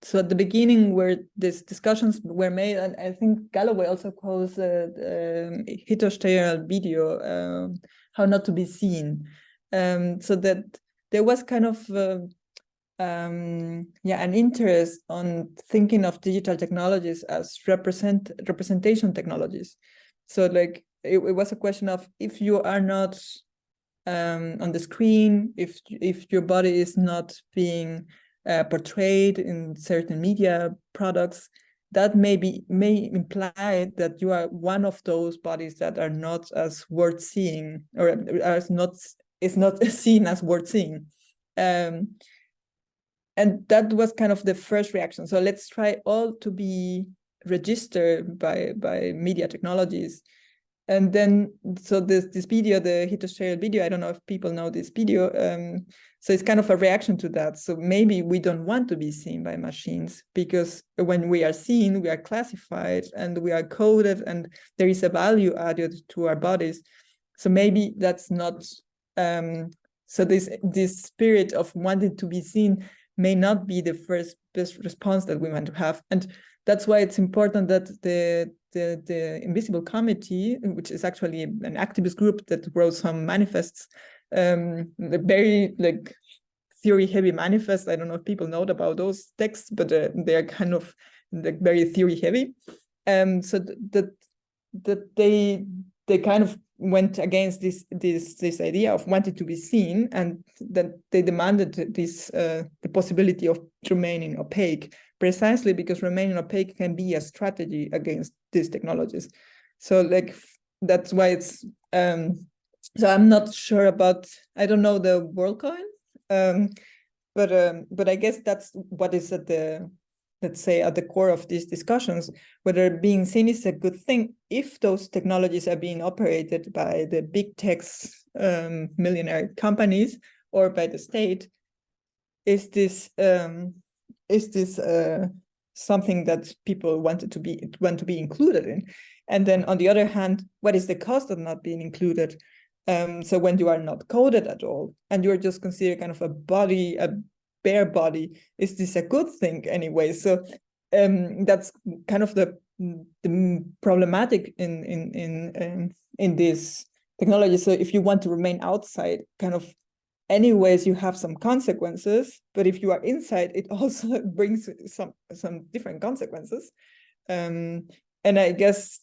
so at the beginning where these discussions were made, and I think Galloway also calls Hitler's video, How Not to Be Seen. So that there was kind of an interest on thinking of digital technologies as representation technologies. So like it was a question of, if you are not on the screen, if your body is not being portrayed in certain media products, that may imply that you are one of those bodies that are not as worth seeing, or is not seen as worth seeing. And that was kind of the first reaction. So let's try all to be registered by media technologies. And then, so this video, the Hitler video, I don't know if people know this video. So it's kind of a reaction to that. So maybe we don't want to be seen by machines, because when we are seen, we are classified and we are coded, and there is a value added to our bodies. So maybe that's not, so this spirit of wanting to be seen may not be the best response that we want to have. And that's why it's important that the Invisible Committee, which is actually an activist group that wrote some manifests, very like theory-heavy manifests. I don't know if people know about those texts, but they are kind of like very theory-heavy. So that they kind of went against this idea of wanting to be seen, and that they demanded this the possibility of remaining opaque, precisely because remaining opaque can be a strategy against these technologies. So like that's why it's so I'm not sure about, I don't know the WorldCoin, but I guess that's what is at the, let's say, at the core of these discussions, whether being seen is a good thing if those technologies are being operated by the big techs, millionaire companies, or by the state. Is this something that people want to be included in? And then on the other hand, what is the cost of not being included? So when you are not coded at all, and you're just considered kind of a body, a bare body, is this a good thing anyway? So that's kind of the problematic in this technology. So if you want to remain outside, kind of anyways, you have some consequences, but if you are inside, it also brings some different consequences. And I guess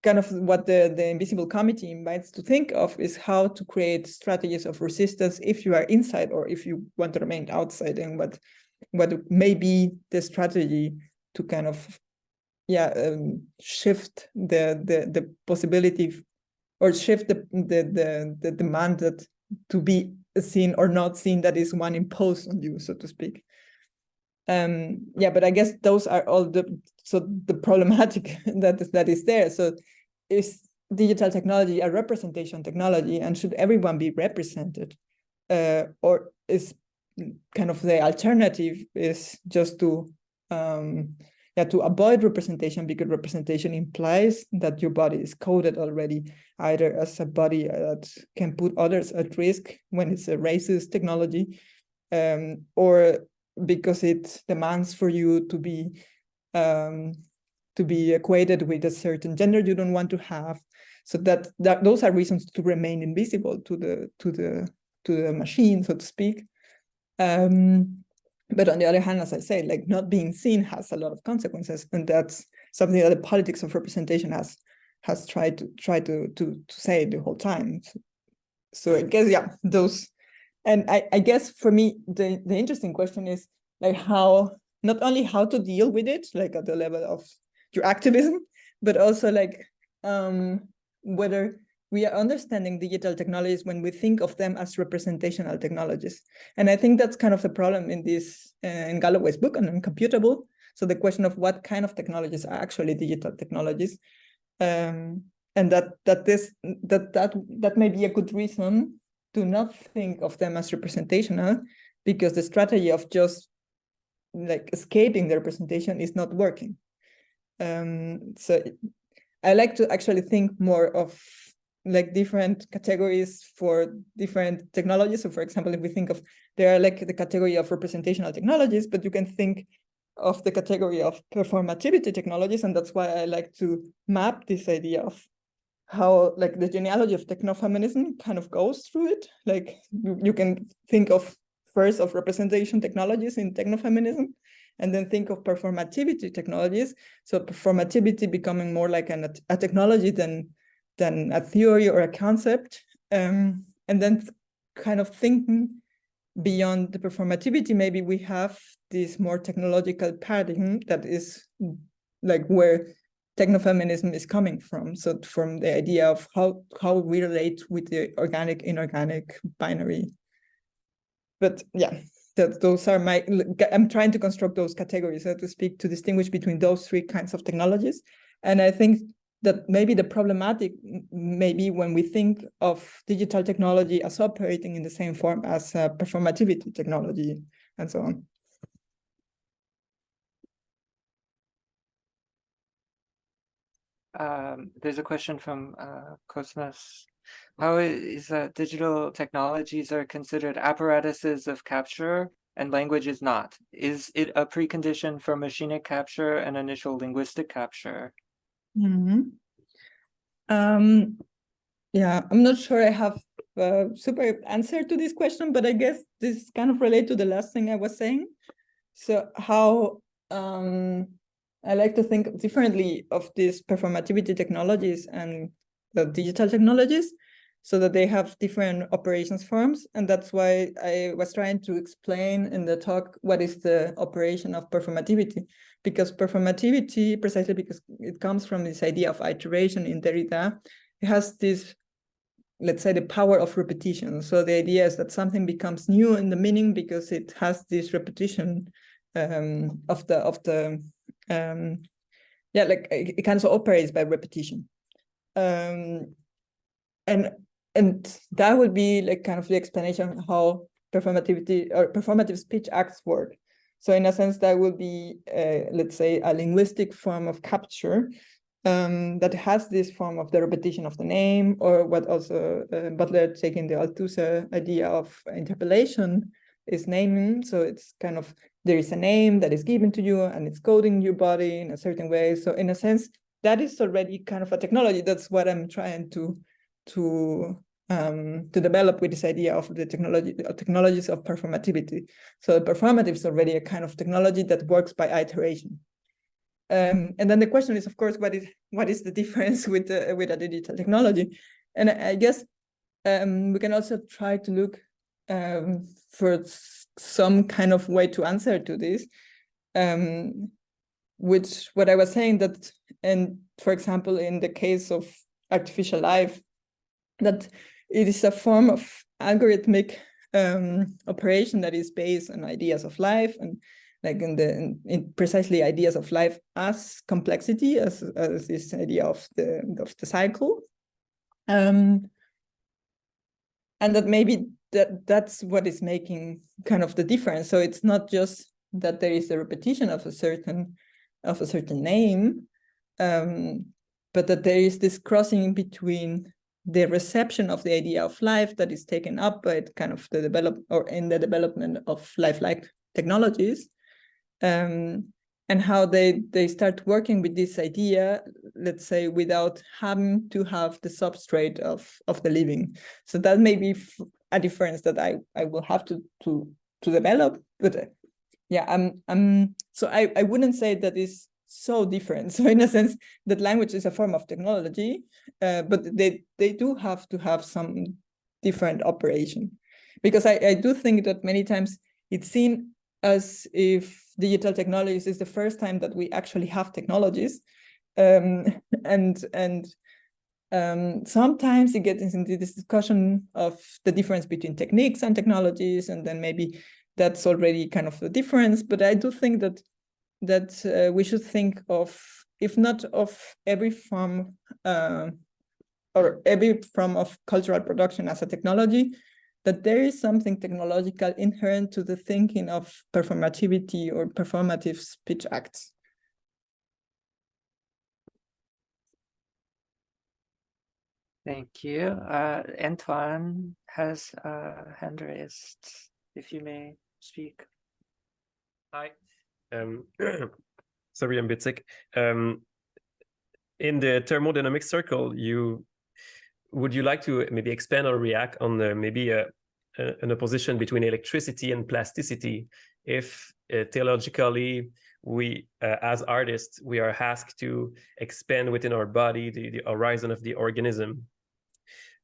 kind of what the Invisible Committee invites to think of is how to create strategies of resistance if you are inside, or if you want to remain outside, and what may be the strategy to kind of shift the possibility, or shift the demand that to be seen or not seen, that is one imposed on you, so to speak. But I guess those are all the problematic that is there. So is digital technology a representation technology, and should everyone be represented? Or is kind of the alternative is just to avoid representation, because representation implies that your body is coded already, either as a body that can put others at risk when it's a racist technology, or because it demands for you to be equated with a certain gender you don't want to have. So that those are reasons to remain invisible to the machine, so to speak. But on the other hand, as I say, like not being seen has a lot of consequences, and that's something that the politics of representation has tried to say the whole time. So I guess those, and I guess for me the interesting question is like how, not only how to deal with it, like at the level of your activism, but also like whether we are understanding digital technologies when we think of them as representational technologies. And I think that's kind of the problem in this, in Galloway's book on Uncomputable. So the question of what kind of technologies are actually digital technologies. And that may be a good reason to not think of them as representational, because the strategy of just like escaping the representation is not working. So I like to actually think more of like different categories for different technologies. So for example, if we think of, there are like the category of representational technologies, but you can think of the category of performativity technologies. And that's why I like to map this idea of how like the genealogy of technofeminism kind of goes through it. Like you can think of first of representation technologies in technofeminism, and then think of performativity technologies. So performativity becoming more like a technology than a theory or a concept. And then kind of thinking beyond the performativity, maybe we have this more technological paradigm that is like where technofeminism is coming from. So from the idea of how we relate with the organic, inorganic binary. But yeah, those are I'm trying to construct those categories, so to speak, to distinguish between those three kinds of technologies. And I think that maybe the problematic, maybe when we think of digital technology as operating in the same form as performativity technology and so on. There's a question from Cosmos. How is that digital technologies are considered apparatuses of capture and language is not? Is it a precondition for machinic capture and initial linguistic capture? Mm-hmm. Yeah, I'm not sure I have a super answer to this question, but I guess this kind of relates to the last thing I was saying. So how I like to think differently of these performativity technologies and the digital technologies, so that they have different operations forms. And that's why I was trying to explain in the talk what is the operation of performativity. Because performativity, precisely because it comes from this idea of iteration in Derrida, it has this, let's say, the power of repetition. So the idea is that something becomes new in the meaning because it has this repetition of the yeah, like it kind of operates by repetition. And that would be like kind of the explanation of how performativity or performative speech acts work. So in a sense, that would be, let's say, a linguistic form of capture that has this form of the repetition of the name, or what also Butler taking the Althusser idea of interpellation is naming. So it's kind of, there is a name that is given to you and it's coding your body in a certain way. So in a sense, that is already kind of a technology. That's what I'm trying to develop with this idea of the technologies of performativity. So the performative is already a kind of technology that works by iteration. And then the question is, of course, what is the difference with a digital technology? And I guess we can also try to look for some kind of way to answer to this, which what I was saying that, and for example, in the case of artificial life, that it is a form of algorithmic operation that is based on ideas of life, and like in precisely ideas of life as complexity, as this idea of the cycle, and that maybe that's what is making kind of the difference. So it's not just that there is a repetition of a certain name, but that there is this crossing between the reception of the idea of life that is taken up by kind of the development of lifelike technologies, and how they start working with this idea, let's say, without having to have the substrate of the living. So that may be a difference that I will have to develop. But yeah, so I wouldn't say that is so different. So in a sense, that language is a form of technology, but they do have to have some different operation, because I do think that many times it's seen as if digital technologies is the first time that we actually have technologies, and sometimes it gets into this discussion of the difference between techniques and technologies, and then maybe that's already kind of the difference. But I do think that we should think of, if not of every form or every form of cultural production as a technology, that there is something technological inherent to the thinking of performativity or performative speech acts. Thank you. Antoine has a hand raised. If you may speak. Hi. Sorry, I'm a bit sick. In the thermodynamic circle, would you like to maybe expand or react on maybe an opposition between electricity and plasticity? If teleologically we, as artists, we are asked to expand within our body the horizon of the organism,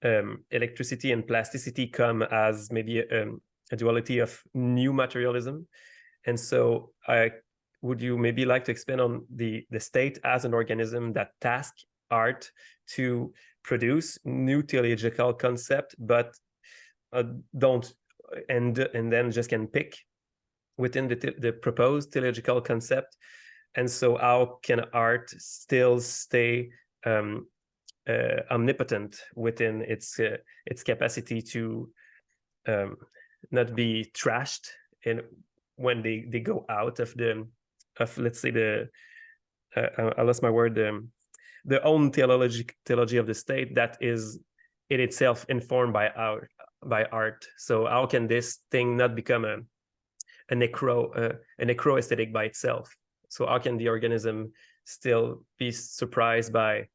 electricity and plasticity come as maybe a duality of new materialism. And so would you maybe like to expand on the state as an organism that tasks art to produce new teleological concept, but don't, and then just can pick within the proposed teleological concept? And so how can art still stay omnipotent within its capacity to not be trashed and when they go out of let's say I lost my word, the own teleology of the state that is in itself informed by art. So how can this thing not become a necro aesthetic by itself? So how can the organism still be surprised by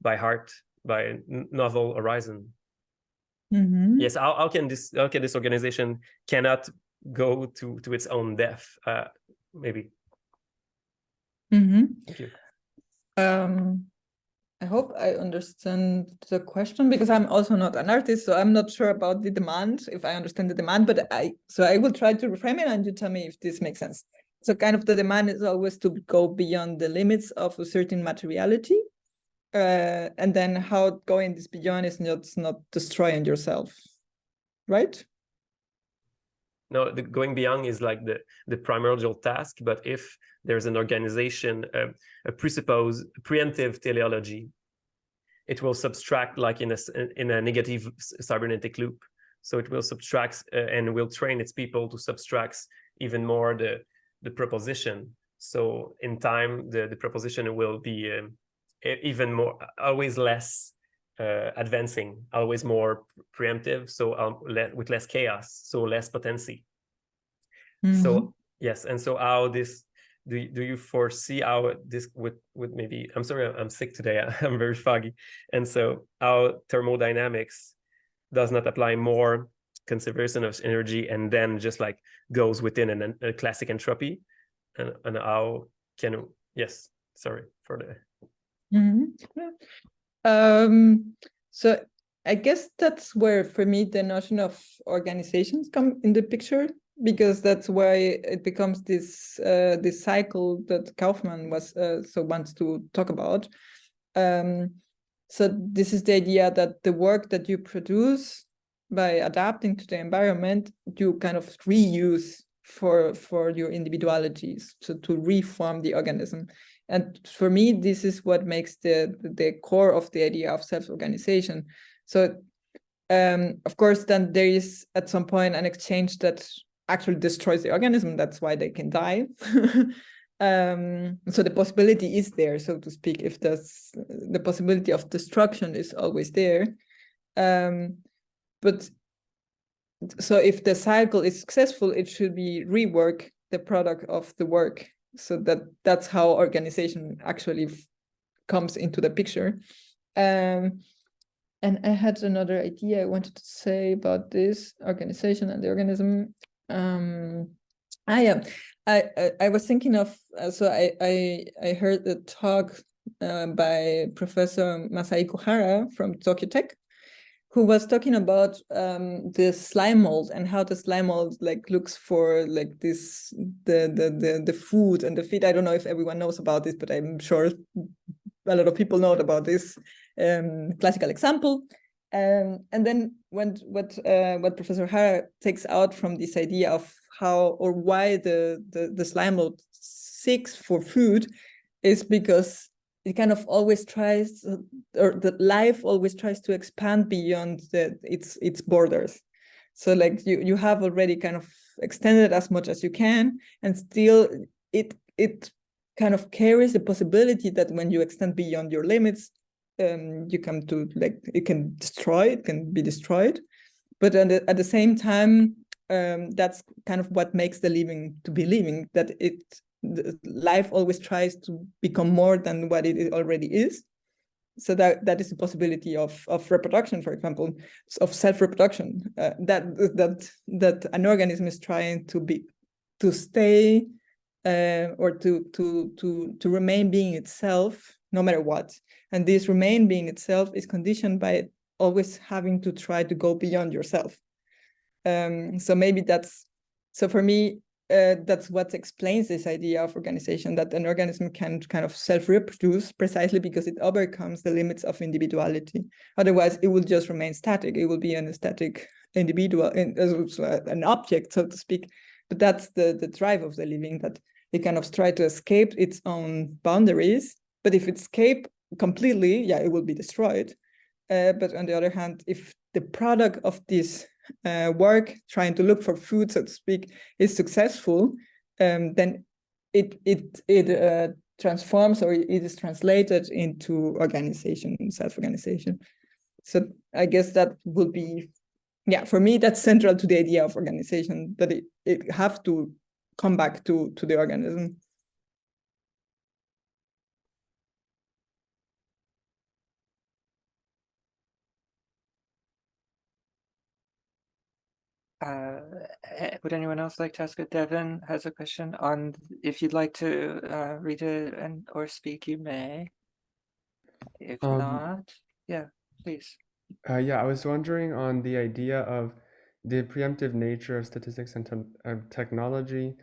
art, by novel horizon? Mm-hmm. Yes, how can this organization cannot go to its own death? Maybe. Mm-hmm. Thank you. I hope I understand the question, because I'm also not an artist, so I'm not sure about the demand, if I understand the demand, but I will try to reframe it and you tell me if this makes sense. So kind of the demand is always to go beyond the limits of a certain materiality, and then how going this beyond is not destroying yourself, right? No, the going beyond is like the primordial task, but if there's an organization, a presupposed preemptive teleology, it will subtract like in a negative cybernetic loop. So it will subtract and will train its people to subtract even more the proposition. So in time, the proposition will be even more, always less advancing, always more preemptive, so with less chaos, so less potency. Mm-hmm. So yes, and so how this do you foresee how this would maybe, I'm sorry, I'm sick today, I'm very foggy, and so how thermodynamics does not apply more conservation of energy and then just like goes within a classic entropy, and how can, yes, sorry for the so I guess that's where, for me, the notion of organizations come in the picture, because that's why it becomes this cycle that Kaufman wants to talk about. So this is the idea that the work that you produce by adapting to the environment, you kind of reuse for your individualities, so to reform the organism. And for me, this is what makes the core of the idea of self-organization. So, of course, then there is at some point an exchange that actually destroys the organism. That's why they can die. So the possibility is there, so to speak, if the possibility of destruction is always there. But so if the cycle is successful, it should be rework the product of the work. So that's how organization actually comes into the picture. And I had another idea I wanted to say about this organization and the organism. I was thinking of, so I heard the talk by Professor Masai Kuhara from Tokyo Tech, who was talking about the slime mold and how the slime mold like looks for like this the food and the feed. I don't know if everyone knows about this, but I'm sure a lot of people know about this classical example. And then what Professor Hara takes out from this idea of how or why the slime mold seeks for food is because it kind of always tries, or the life always tries to expand beyond its borders. So like you have already kind of extended as much as you can, and still it kind of carries the possibility that when you extend beyond your limits, you come to like it can destroy, it can be destroyed, but at the same time, that's kind of what makes the living to be living. That life always tries to become more than what it already is. So that is the possibility of reproduction, for example, of self-reproduction. That an organism is trying to stay or to remain being itself no matter what. And this remain being itself is conditioned by always having to try to go beyond yourself. So maybe so for me, that's what explains this idea of organization, that an organism can kind of self-reproduce precisely because it overcomes the limits of individuality. Otherwise, it will just remain static. It will be an static individual, an object, so to speak. But that's the drive of the living, that it kind of tries to escape its own boundaries. But if it escapes completely, yeah, it will be destroyed. But on the other hand, if the product of this work, trying to look for food, so to speak, is successful, then it transforms, or it is translated into organization, self-organization. So I guess that would be, yeah, for me, that's central to the idea of organization, that it have to come back to the organism. Would anyone else like to ask it? Devin has a question on, if you'd like to read it or speak, you may. If not, yeah, please. Yeah, I was wondering on the idea of the preemptive nature of statistics and technology.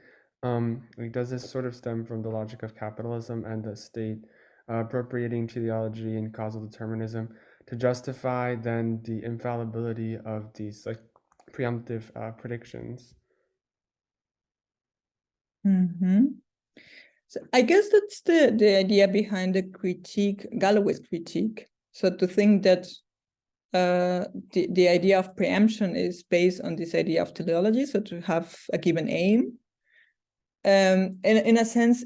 Like, does this sort of stem from the logic of capitalism and the state appropriating teleology and causal determinism to justify then the infallibility of these like preemptive predictions? Mm-hmm. So I guess that's the idea behind the critique, Galloway's critique. So to think that the idea of preemption is based on this idea of teleology, so to have a given aim. In a sense,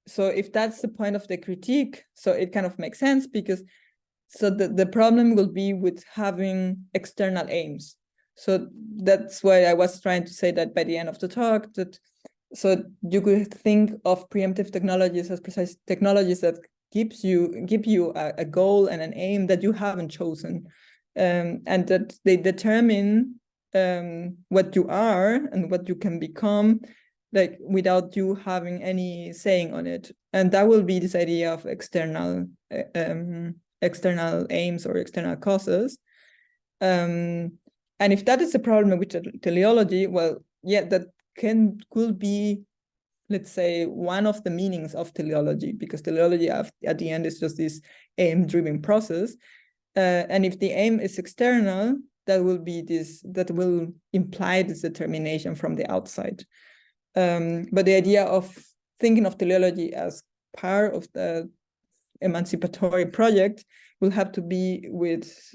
so if that's the point of the critique, so it kind of makes sense, because so the problem will be with having external aims. So that's why I was trying to say that by the end of the talk, that so you could think of preemptive technologies as precise technologies that give you a goal and an aim that you haven't chosen, and that they determine what you are and what you can become, like without you having any saying on it. And that will be this idea of external aims or external causes. And if that is the problem with teleology, well, yeah, that could be, let's say, one of the meanings of teleology, because teleology at the end is just this aim-driven process. And if the aim is external, that will imply this determination from the outside. But the idea of thinking of teleology as part of the emancipatory project will have to be with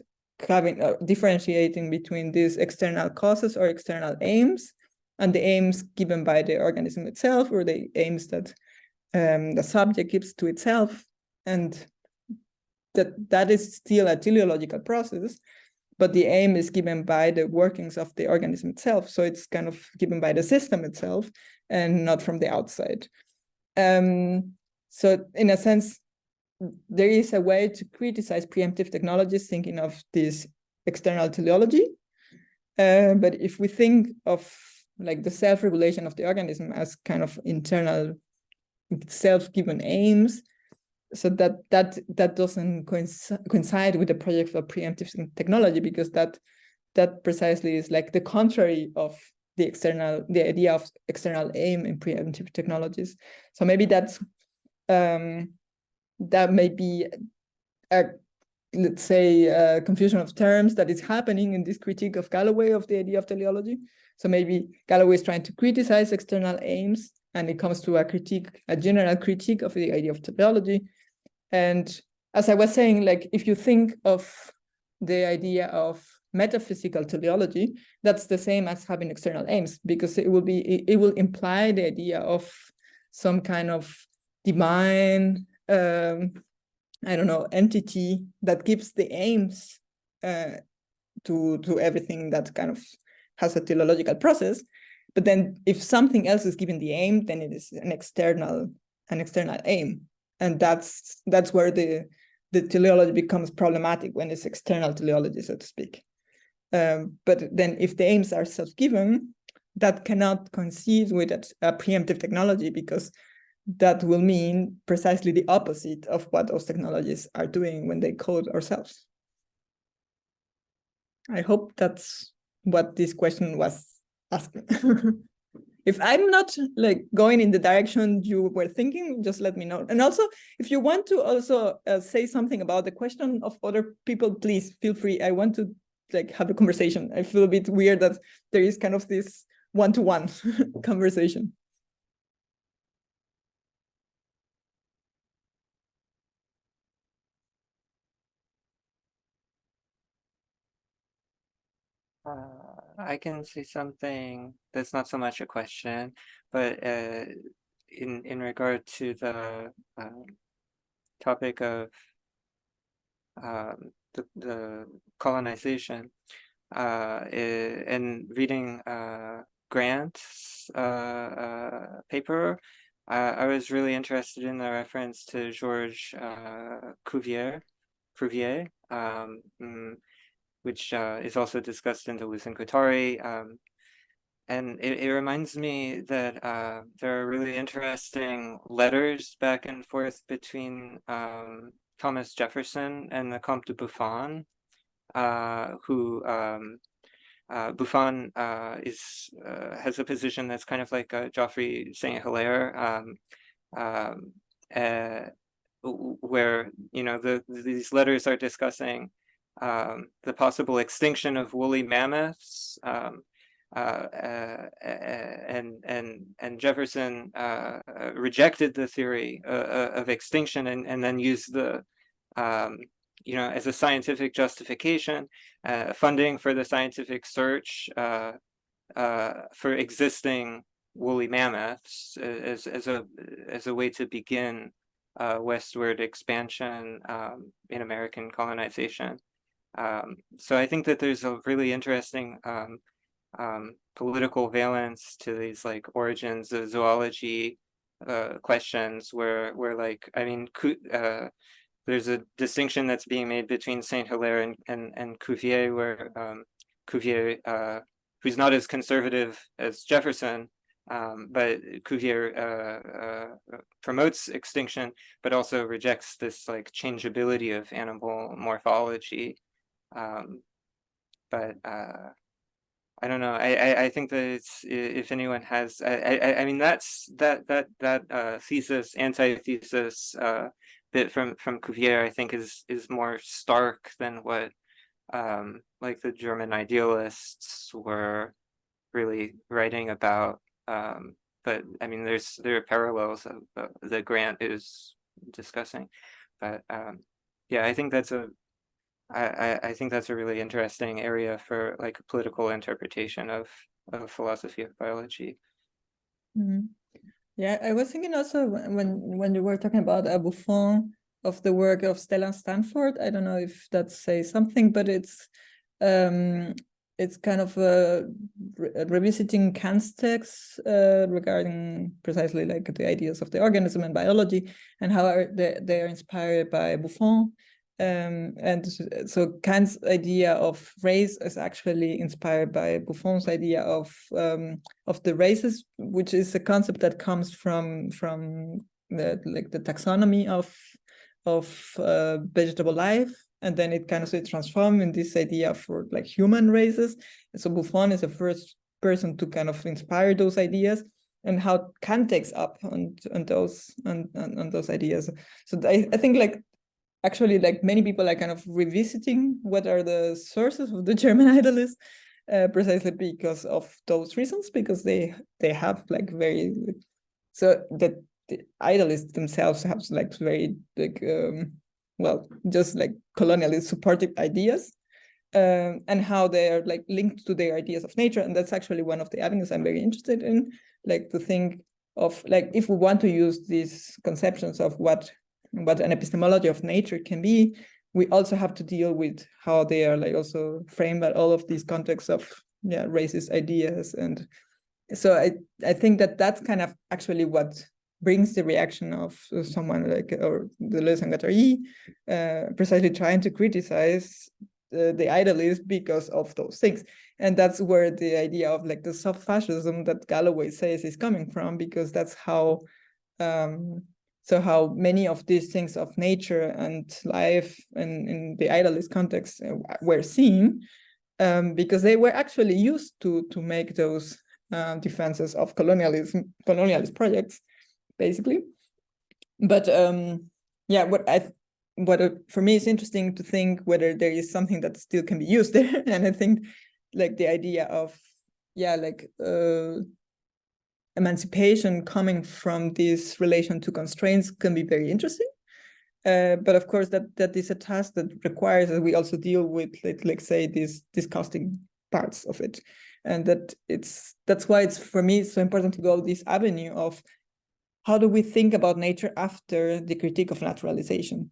having differentiating between these external causes or external aims and the aims given by the organism itself, or the aims that the subject gives to itself. And that is still a teleological process, but the aim is given by the workings of the organism itself. So it's kind of given by the system itself and not from the outside. So in a sense, there is a way to criticize preemptive technologies thinking of this external teleology. But if we think of like the self-regulation of the organism as kind of internal self-given aims, so that doesn't coincide with the project of preemptive technology, because that precisely is like the contrary of the idea of external aim in preemptive technologies. So maybe that may be let's say a confusion of terms that is happening in this critique of Galloway of the idea of teleology. So maybe Galloway is trying to criticize external aims, and it comes to a general critique of the idea of teleology. And as I was saying, like if you think of the idea of metaphysical teleology, that's the same as having external aims, because it will imply the idea of some kind of divine I don't know, entity that gives the aims to everything that kind of has a teleological process. But then if something else is given the aim, then it is an external aim. And that's where the teleology becomes problematic, when it's external teleology, so to speak. But then if the aims are self-given, that cannot coincide with a preemptive technology, because that will mean precisely the opposite of what those technologies are doing when they code ourselves. I hope that's what this question was asking. If I'm not like going in the direction you were thinking, just let me know. And also, if you want to also say something about the question of other people, please feel free. I want to like have a conversation. I feel a bit weird that there is kind of this one-to-one conversation. I can say something that's not so much a question, but in regard to the topic of the colonization, and reading Grant's paper, I was really interested in the reference to Georges Cuvier, which is also discussed in Deleuze and Guattari. And it reminds me that there are really interesting letters back and forth between Thomas Jefferson and the Comte de Buffon, who Buffon has a position that's kind of like Geoffrey St. Hilaire, where these letters are discussing the possible extinction of woolly mammoths, and Jefferson rejected the theory of extinction and then used the as a scientific justification, funding for the scientific search for existing woolly mammoths as a way to begin westward expansion in American colonization. So I think that there's a really interesting political valence to these like origins of zoology questions, where like, I mean, there's a distinction that's being made between Saint Hilaire and Cuvier, where Cuvier, who's not as conservative as Jefferson, but Cuvier promotes extinction, but also rejects this like changeability of animal morphology. But I don't know. I think that it's, if anyone has, I mean, that's that thesis, antithesis bit from Cuvier, I think is more stark than what like the German idealists were really writing about. But I mean, there are parallels that Grant is discussing. But yeah, I think that's I think that's a really interesting area for like a political interpretation of philosophy of biology. Mm-hmm. Yeah, I was thinking also when you were talking about Buffon, of the work of Stella Stanford. I don't know if that says something, but it's kind of revisiting Kant's texts regarding precisely like the ideas of the organism and biology, and how they are inspired by Buffon. And so Kant's idea of race is actually inspired by Buffon's idea of the races, which is a concept that comes from the taxonomy of vegetable life, and then it kind of transformed in this idea for like human races. And so Buffon is the first person to kind of inspire those ideas, and how Kant takes up on those ideas. So I think like actually like many people are kind of revisiting what are the sources of the German idealists, precisely because of those reasons, because they have like very, so that the idealists themselves have like very like well, just like colonialist supportive ideas, and how they are like linked to their ideas of nature. And that's actually one of the avenues I'm very interested in, like to think of like, if we want to use these conceptions of what what an epistemology of nature can be, we also have to deal with how they are like also framed by all of these contexts of racist ideas. And so I think that that's kind of actually what brings the reaction of someone like or Deleuze and Guattari, precisely trying to criticize the idealist because of those things. And that's where the idea of like the soft fascism that Galloway says is coming from, because that's how how many of these things of nature and life and in the idealist context were seen, because they were actually used to make those defenses of colonialist projects, basically. But what for me is interesting to think whether there is something that still can be used there. And I think like the idea of emancipation coming from this relation to constraints can be very interesting. But of course that is a task that requires that we also deal with let's say these disgusting parts of it. And that's why it's for me so important to go this avenue of how do we think about nature after the critique of naturalization?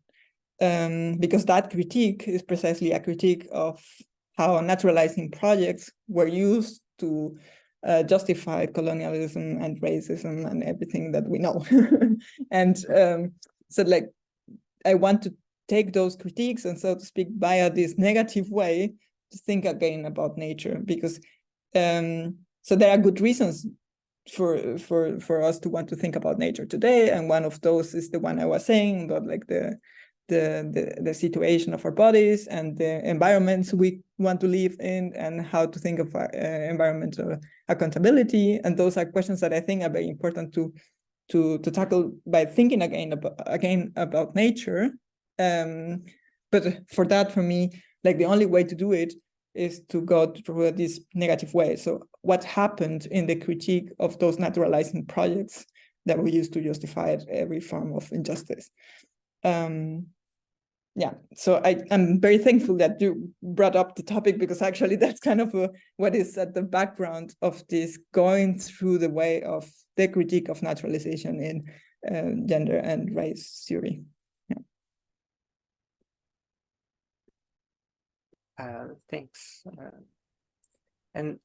Because that critique is precisely a critique of how naturalizing projects were used to justify colonialism and racism and everything that we know. And so like, I want to take those critiques and, so to speak, via this negative way to think again about nature, because so there are good reasons for us to want to think about nature today, and one of those is the one I was saying about like the situation of our bodies and the environments we want to live in, and how to think of environmental accountability. And those are questions that I think are very important to tackle by thinking again about nature. But for that, for me, like the only way to do it is to go through this negative way. So what happened in the critique of those naturalizing projects that we used to justify every form of injustice? So I'm very thankful that you brought up the topic, because actually that's kind of what is at the background of this going through the way of the critique of naturalization in gender and race theory. Thanks. And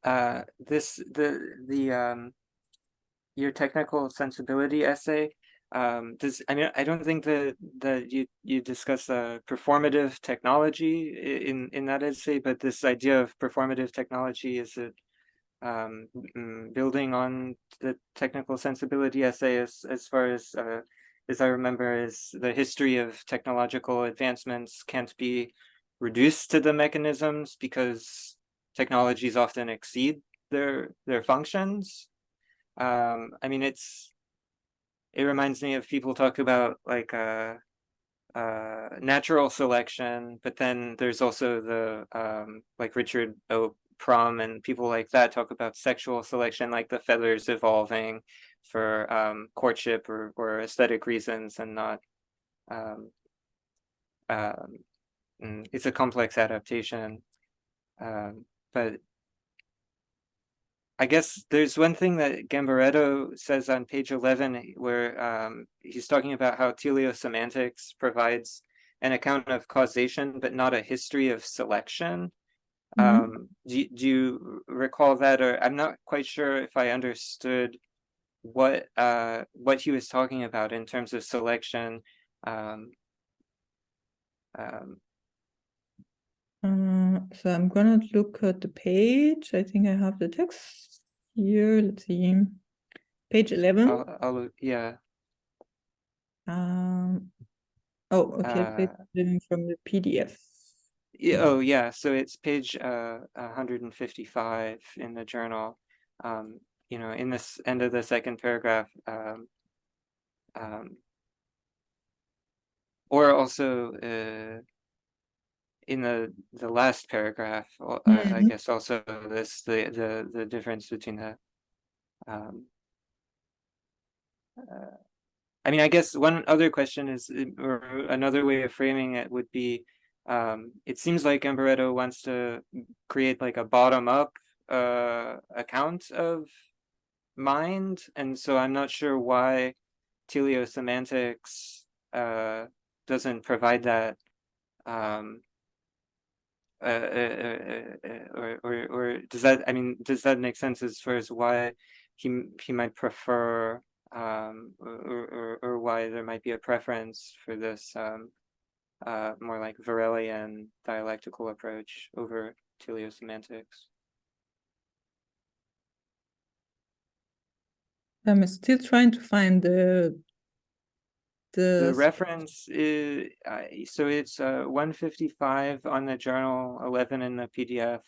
your technical sensibility essay, I don't think that you discuss performative technology in that essay, but this idea of performative technology, is it building on the technical sensibility essay as far as I remember, is the history of technological advancements can't be reduced to the mechanisms because technologies often exceed their functions. It reminds me of people talk about like natural selection, but then there's also the like Richard O. Prum and people like that talk about sexual selection, like the feathers evolving for courtship or aesthetic reasons, and not it's a complex adaptation. But I guess there's one thing that Gambaretto says on page 11, where he's talking about how teleosemantics provides an account of causation, but not a history of selection. Do you recall that? Or I'm not quite sure if I understood what he was talking about in terms of selection. So I'm gonna look at the page. I think I have the text here. Let's see, page 11. I'll look, yeah. Oh, okay. Page 11 from the PDF. Yeah, oh yeah, so it's page 155 in the journal. In this end of the second paragraph, or also in the last paragraph, I guess also this the difference between the I guess one other question is, or another way of framing it would be, it seems like Gambaretto wants to create like a bottom-up account of mind, and so I'm not sure why teleosemantics doesn't provide that, or does that, I mean, does that make sense as far as why he might prefer, or why there might be a preference for this more like Varelian dialectical approach over teleosemantics? I'm still trying to find The reference is, so it's 155 on the journal, 11 in the PDF.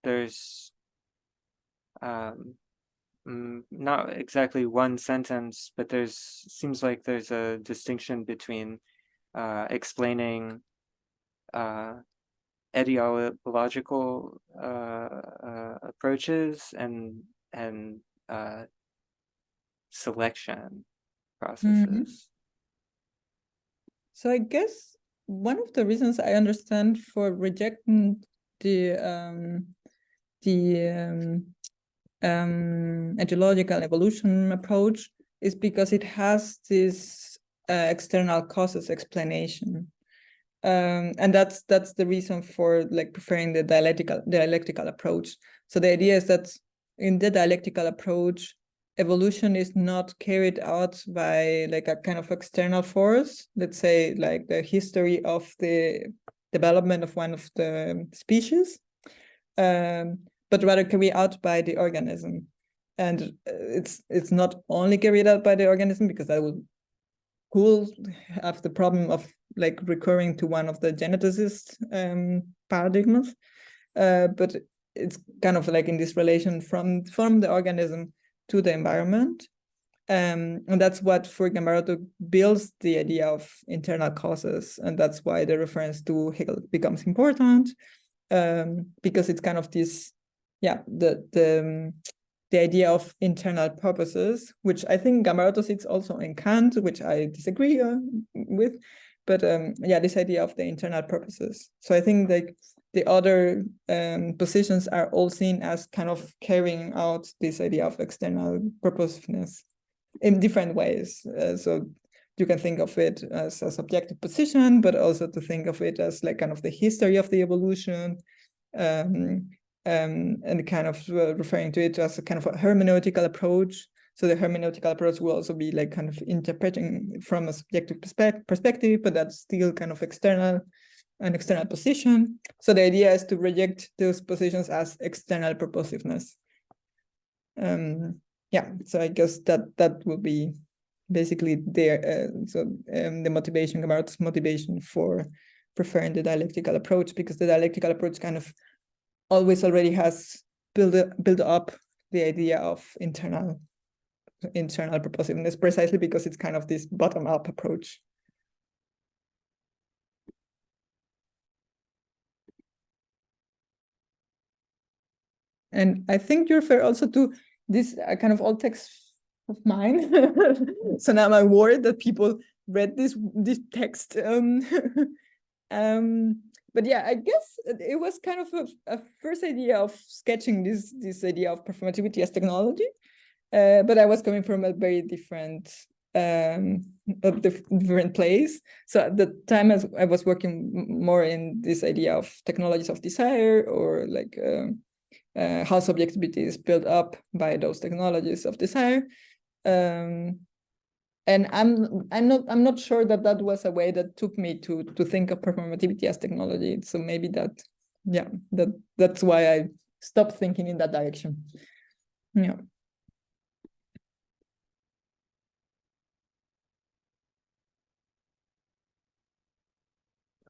There's not exactly one sentence, but seems like there's a distinction between explaining ideological approaches and selection processes. So I guess one of the reasons I understand for rejecting the ideological evolution approach is because it has this external causes explanation, and that's the reason for like preferring the dialectical approach. So the idea is that in the dialectical approach, evolution is not carried out by like a kind of external force, let's say like the history of the development of one of the species, but rather carried out by the organism. And it's not only carried out by the organism, because that could have the problem of like recurring to one of the geneticist paradigms, but it's kind of like in this relation from the organism to the environment, and that's what for Gambarato builds the idea of internal causes, and that's why the reference to Hegel becomes important, because it's kind of this, the idea of internal purposes, which I think Gambarato sees also in Kant, which I disagree with, but this idea of the internal purposes. So I think like the other positions are all seen as kind of carrying out this idea of external purposiveness in different ways. So you can think of it as a subjective position, but also to think of it as like kind of the history of the evolution, and kind of referring to it as a kind of a hermeneutical approach. So the hermeneutical approach will also be like kind of interpreting from a subjective perspective, but that's still kind of an external position. So the idea is to reject those positions as external purposiveness. So I guess that will be basically there. The motivation, Gamarato's motivation for preferring the dialectical approach, because the dialectical approach kind of always already has built up the idea of internal purposiveness, precisely because it's kind of this bottom-up approach. And I think you refer also to this kind of old text of mine. So now I'm worried that people read this text. But yeah, I guess it was kind of a first idea of sketching this idea of performativity as technology. But I was coming from a very different place. So at the time, as I was working more in this idea of technologies of desire, or like how subjectivity is built up by those technologies of desire. And I'm not sure that was a way that took me to think of performativity as technology. So maybe that's why I stopped thinking in that direction. Yeah.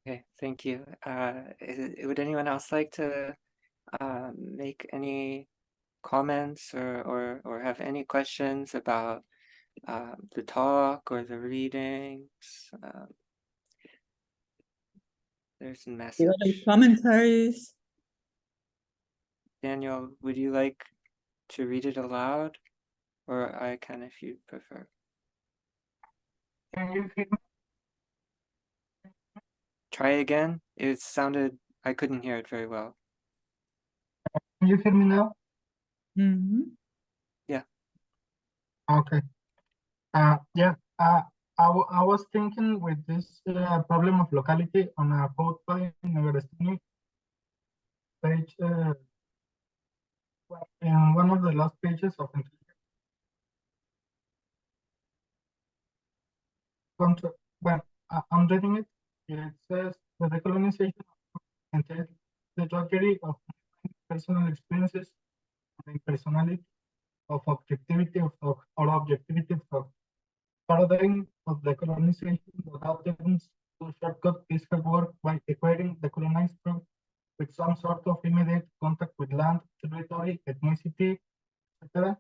Okay, thank you. Would anyone else like to make any comments or have any questions about the talk or the readings? There's a message. Commentaries. Daniel, would you like to read it aloud, or I can if you prefer? Can you hear me? Try again. It sounded, I couldn't hear it very well. Can you hear me now? Mm-hmm. Yeah. Okay. I was thinking with this problem of locality on a quote by Negarestini, page in one of the last pages of I'm reading it. It says the decolonization entails the tragedy of personal experiences and personality of objectivity or objectivity of paradigm of decolonization that attempts to shortcut this work by equating the colonized group with some sort of immediate contact with land, territory, ethnicity, etc.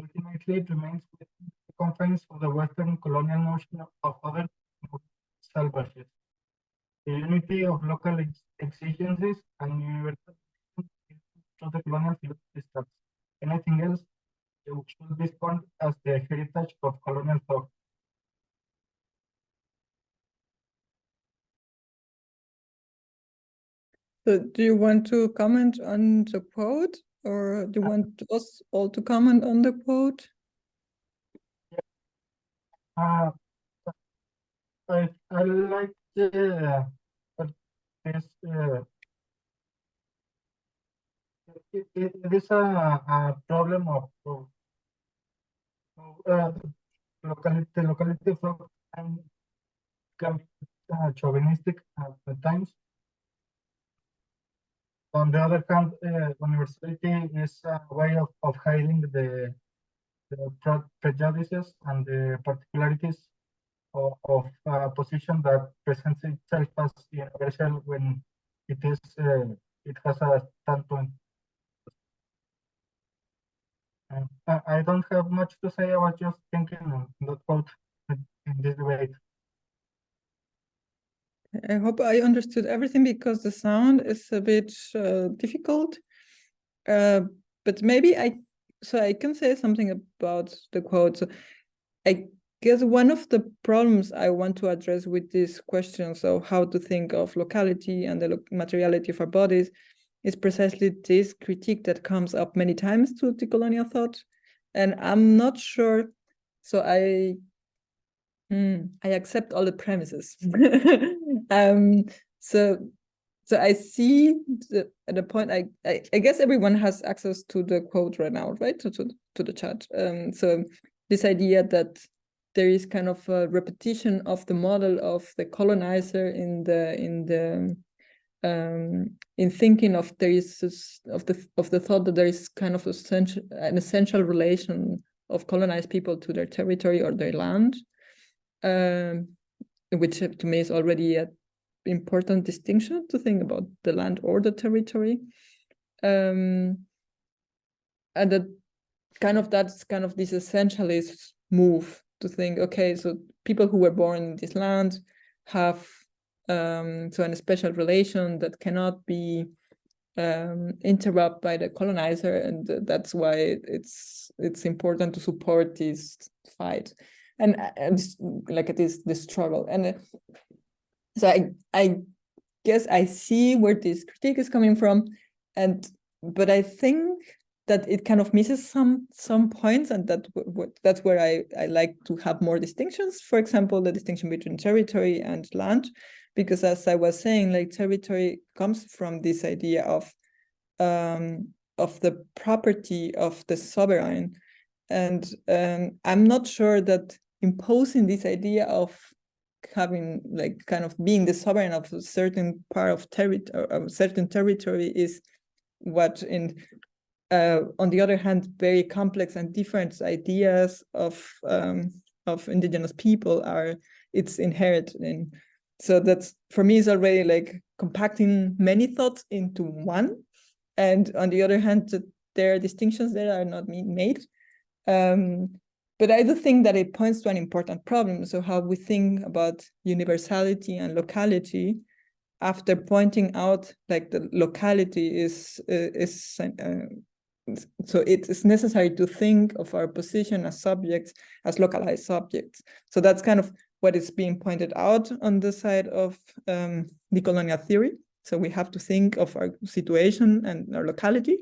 Ultimately, it remains within the confines of the Western colonial notion of other salvages. The unity of local exigencies and universal to the colonial philosophy. Anything else should be spawned as the heritage of colonial thought. So do you want to comment on the quote, or do you want us all to comment on the quote? I like this. It is a problem of locality of and chauvinistic at times. On the other hand, universality is a way of hiding the prejudices and the particularities of a position that presents itself as universal when it is it has a standpoint. I don't have much to say. I was just thinking on that quote in this debate. I hope I understood everything because the sound is a bit difficult. But maybe I can say something about the quote. So I guess one of the problems I want to address with this question, so how to think of locality and the materiality of our bodies, is precisely this critique that comes up many times to decolonial thought. And I'm not sure, so I accept all the premises. So I see the point. I guess everyone has access to the quote right now, right? To the chat. So this idea that there is kind of a repetition of the model of the colonizer in thinking of there is of the thought that there is kind of an essential relation of colonized people to their territory or their land. Which to me is already an important distinction to think about the land or the territory. And that's kind of this essentialist move to think, okay, so people who were born in this land have an special relation that cannot be interrupted by the colonizer, and that's why it's important to support this fight. And like it is the struggle. And so I guess I see where this critique is coming from, but I think that it kind of misses some points, and that's where I like to have more distinctions. For example, the distinction between territory and land, because as I was saying, like territory comes from this idea of the property of the sovereign, and I'm not sure that imposing this idea of having like kind of being the sovereign of a certain part of territory, a certain territory, is what on the other hand, very complex and different ideas of indigenous people it's inherent in. So that's, for me, is already like compacting many thoughts into one. And on the other hand, there are distinctions that are not made. But I do think that it points to an important problem. So how we think about universality and locality, after pointing out like the locality is so it is necessary to think of our position as subjects, as localized subjects. So that's kind of what is being pointed out on the side of decolonial theory. So we have to think of our situation and our locality.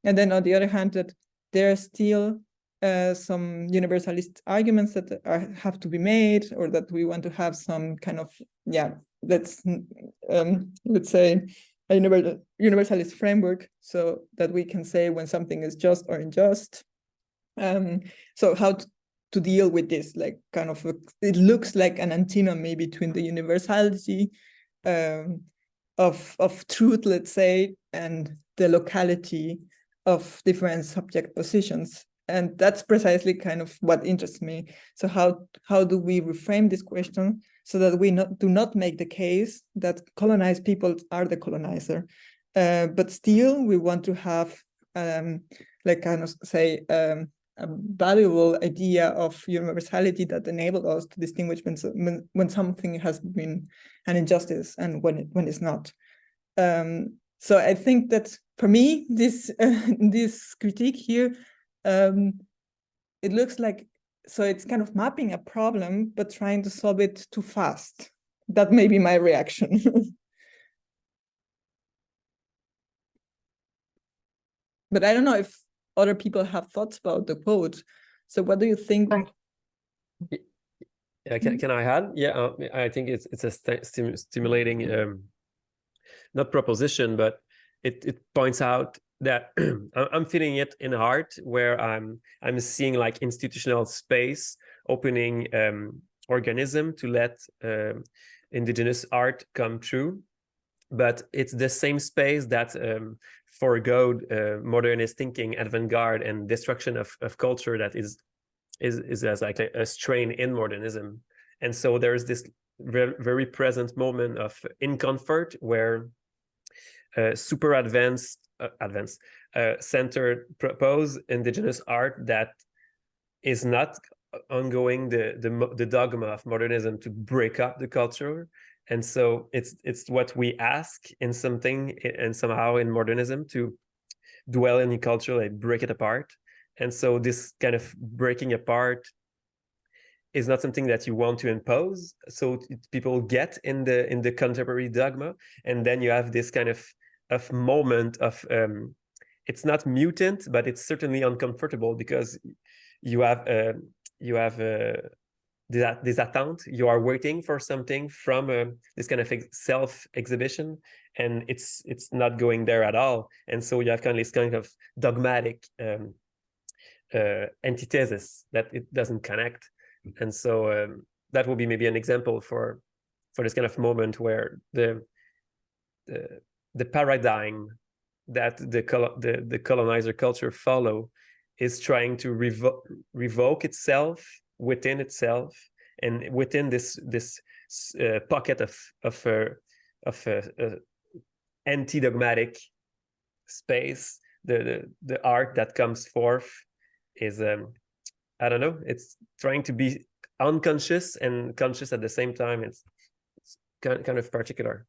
And then on the other hand, that there are still some universalist arguments that have to be made, or that we want to have some kind of, let's say a universalist framework, so that we can say when something is just or unjust. So how to deal with this, like kind of, it looks like an antinomy between the universality of truth, let's say, and the locality of different subject positions. And that's precisely kind of what interests me. So how do we reframe this question so that we do not make the case that colonized people are the colonizer, but still we want to have like kind of say a valuable idea of universality that enables us to distinguish when something has been an injustice and when it's not. So I think that for me, this this critique here, it looks like, so it's kind of mapping a problem, but trying to solve it too fast. That may be my reaction. But I don't know if other people have thoughts about the quote. So what do you think? Yeah, can I add? Yeah, I think it's a stimulating, not proposition, but it points out that I'm feeling it in art, where I'm seeing like institutional space opening organism to let indigenous art come true, but it's the same space that foregoed modernist thinking, avant-garde, and destruction of culture that is as like a strain in modernism. And so there's this very present moment of incomfort where super advanced centered propose indigenous art that is not ongoing the dogma of modernism to break up the culture. And so it's what we ask in something, and somehow in modernism, to dwell in the culture, like break it apart. And so this kind of breaking apart is not something that you want to impose, so people get in the contemporary dogma, and then you have this kind of moment of it's not mutant, but it's certainly uncomfortable, because you have this attente, you are waiting for something from this kind of self-exhibition, and it's not going there at all. And so you have kind of this kind of dogmatic antithesis that it doesn't connect. And so that will be maybe an example for this kind of moment where the paradigm that the colonizer culture follow is trying to revoke itself within itself, and within this pocket of anti-dogmatic space, the art that comes forth is I don't know, it's trying to be unconscious and conscious at the same time. It's kind of particular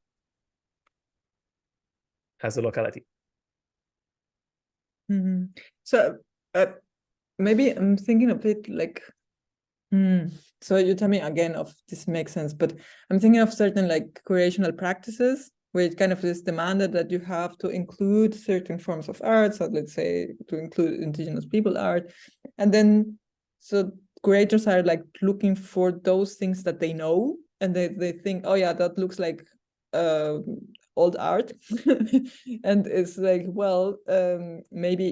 as a locality. Mm-hmm. So maybe I'm thinking of it like, so you tell me again if this makes sense, but I'm thinking of certain like curational practices where it kind of is demanded that you have to include certain forms of art. So let's say to include indigenous people art. And then, so curators are like looking for those things that they know, and they think, oh yeah, that looks like old art. And it's like, well, maybe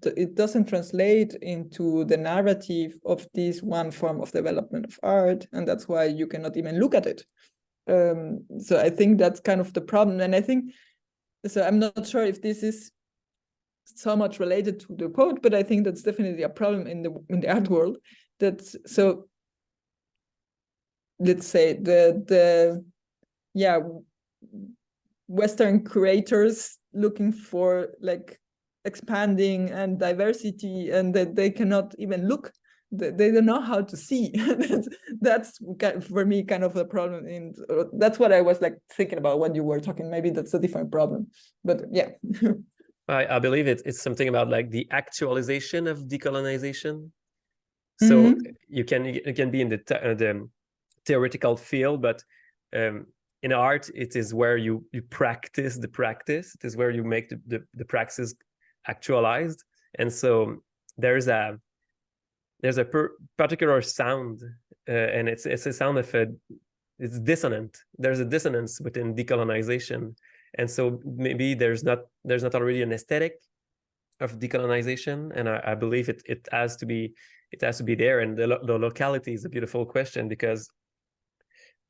it doesn't translate into the narrative of this one form of development of art, and that's why you cannot even look at it. So I think that's kind of the problem. And I think, so I'm not sure if this is so much related to the quote, but I think that's definitely a problem in the art world. That's, so let's say the Western curators looking for like expanding and diversity, and that they cannot even look, they don't know how to see. That's for me kind of a problem. And that's what I was like thinking about when you were talking. Maybe that's a different problem, but yeah. I believe it's something about like the actualization of decolonization. So you can be in the theoretical field, but in art, it is where you practice the practice. It is where you make the praxis actualized. And so there's a there's a particular sound, and it's a sound of it's dissonant. There's a dissonance within decolonization, and so maybe there's not already an aesthetic of decolonization, and I believe it has to be there. And the locality is a beautiful question, because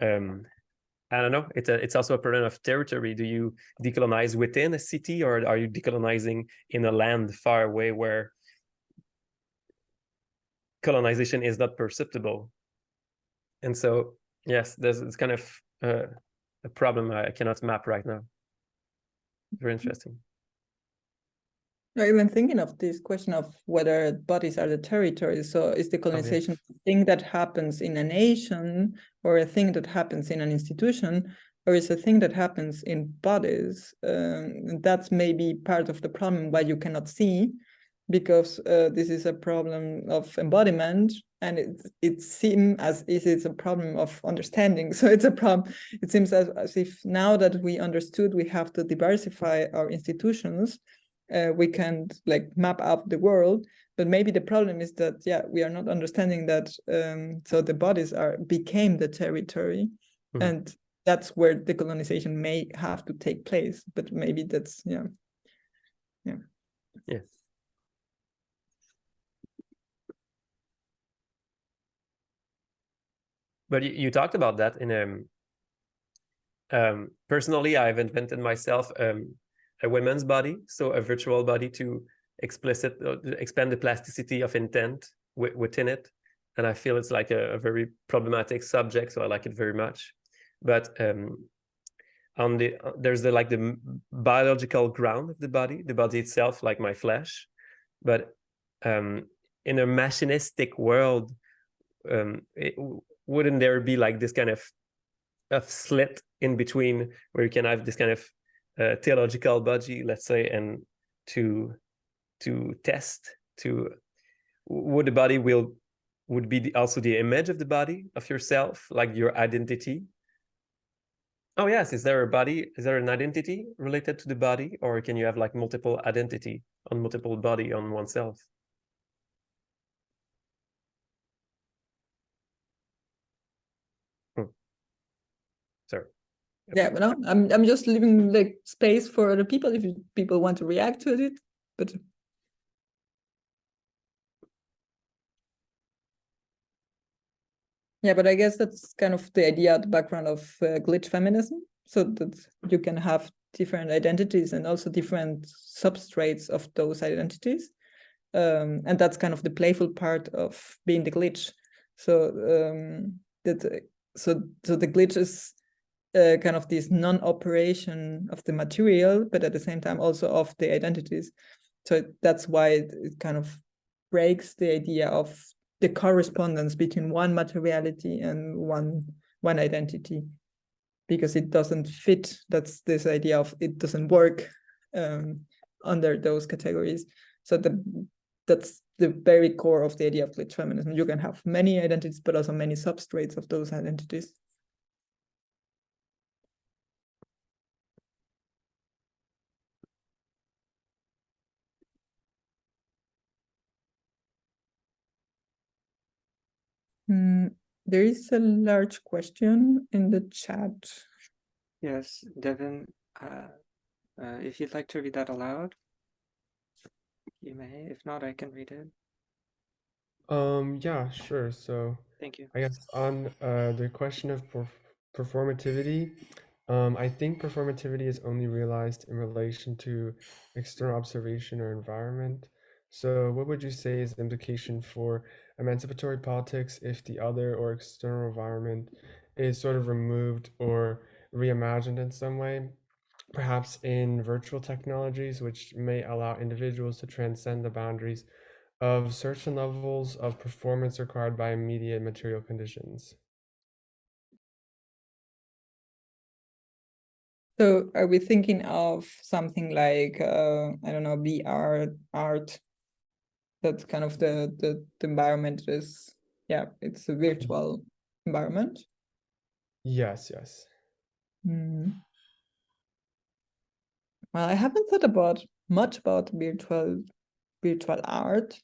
I don't know, it's also a problem of territory. Do you decolonize within a city, or are you decolonizing in a land far away where colonization is not perceptible? And so yes, it's kind of a problem I cannot map right now. Very interesting. Even thinking of this question of whether bodies are the territory. So is the colonization a thing that happens in a nation, or a thing that happens in an institution, or is a thing that happens in bodies? That's maybe part of the problem why you cannot see, because this is a problem of embodiment, and it seems as if it's a problem of understanding. So it's a problem. It seems as if now that we understood we have to diversify our institutions, we can like map out the world, but maybe the problem is that we are not understanding that. So the bodies became the territory, and that's where decolonization may have to take place. But maybe that's yeah. But you talked about that in personally, I've invented myself a women's body, so a virtual body to expand the plasticity of intent within it. And I feel it's like a very problematic subject, so I like it very much. But there's the biological ground of the body itself, like my flesh. But in a machinistic world, wouldn't there be like this kind of slit in between where you can have this kind of teleological body, let's say, and to test would the body would be also the image of the body of yourself, like your identity? Oh yes, is there an identity related to the body, or can you have like multiple identity on multiple body on oneself? Sorry. Yeah, but no, I'm just leaving like space for other people if people want to react to it. But yeah, but I guess that's kind of the idea at the background of glitch feminism, so that you can have different identities and also different substrates of those identities, and that's kind of the playful part of being the glitch. So so the glitch is kind of this non-operation of the material, but at the same time also of the identities. So that's why it kind of breaks the idea of the correspondence between one materiality and one identity, because it doesn't fit. That's this idea of it doesn't work under those categories. So that's the very core of the idea of glitch feminism. You can have many identities, but also many substrates of those identities. There is a large question in the chat. Yes, Devin, if you'd like to read that aloud, you may. If not, I can read it. Yeah, sure. So Thank you. I guess on the question of performativity, I think performativity is only realized in relation to external observation or environment. So what would you say is the implication for emancipatory politics if the other or external environment is sort of removed or reimagined in some way? Perhaps in virtual technologies, which may allow individuals to transcend the boundaries of certain levels of performance required by immediate material conditions. So are we thinking of something like, I don't know, VR art? That's kind of the environment is, it's a virtual environment. Yes. Well, I haven't thought much about virtual art,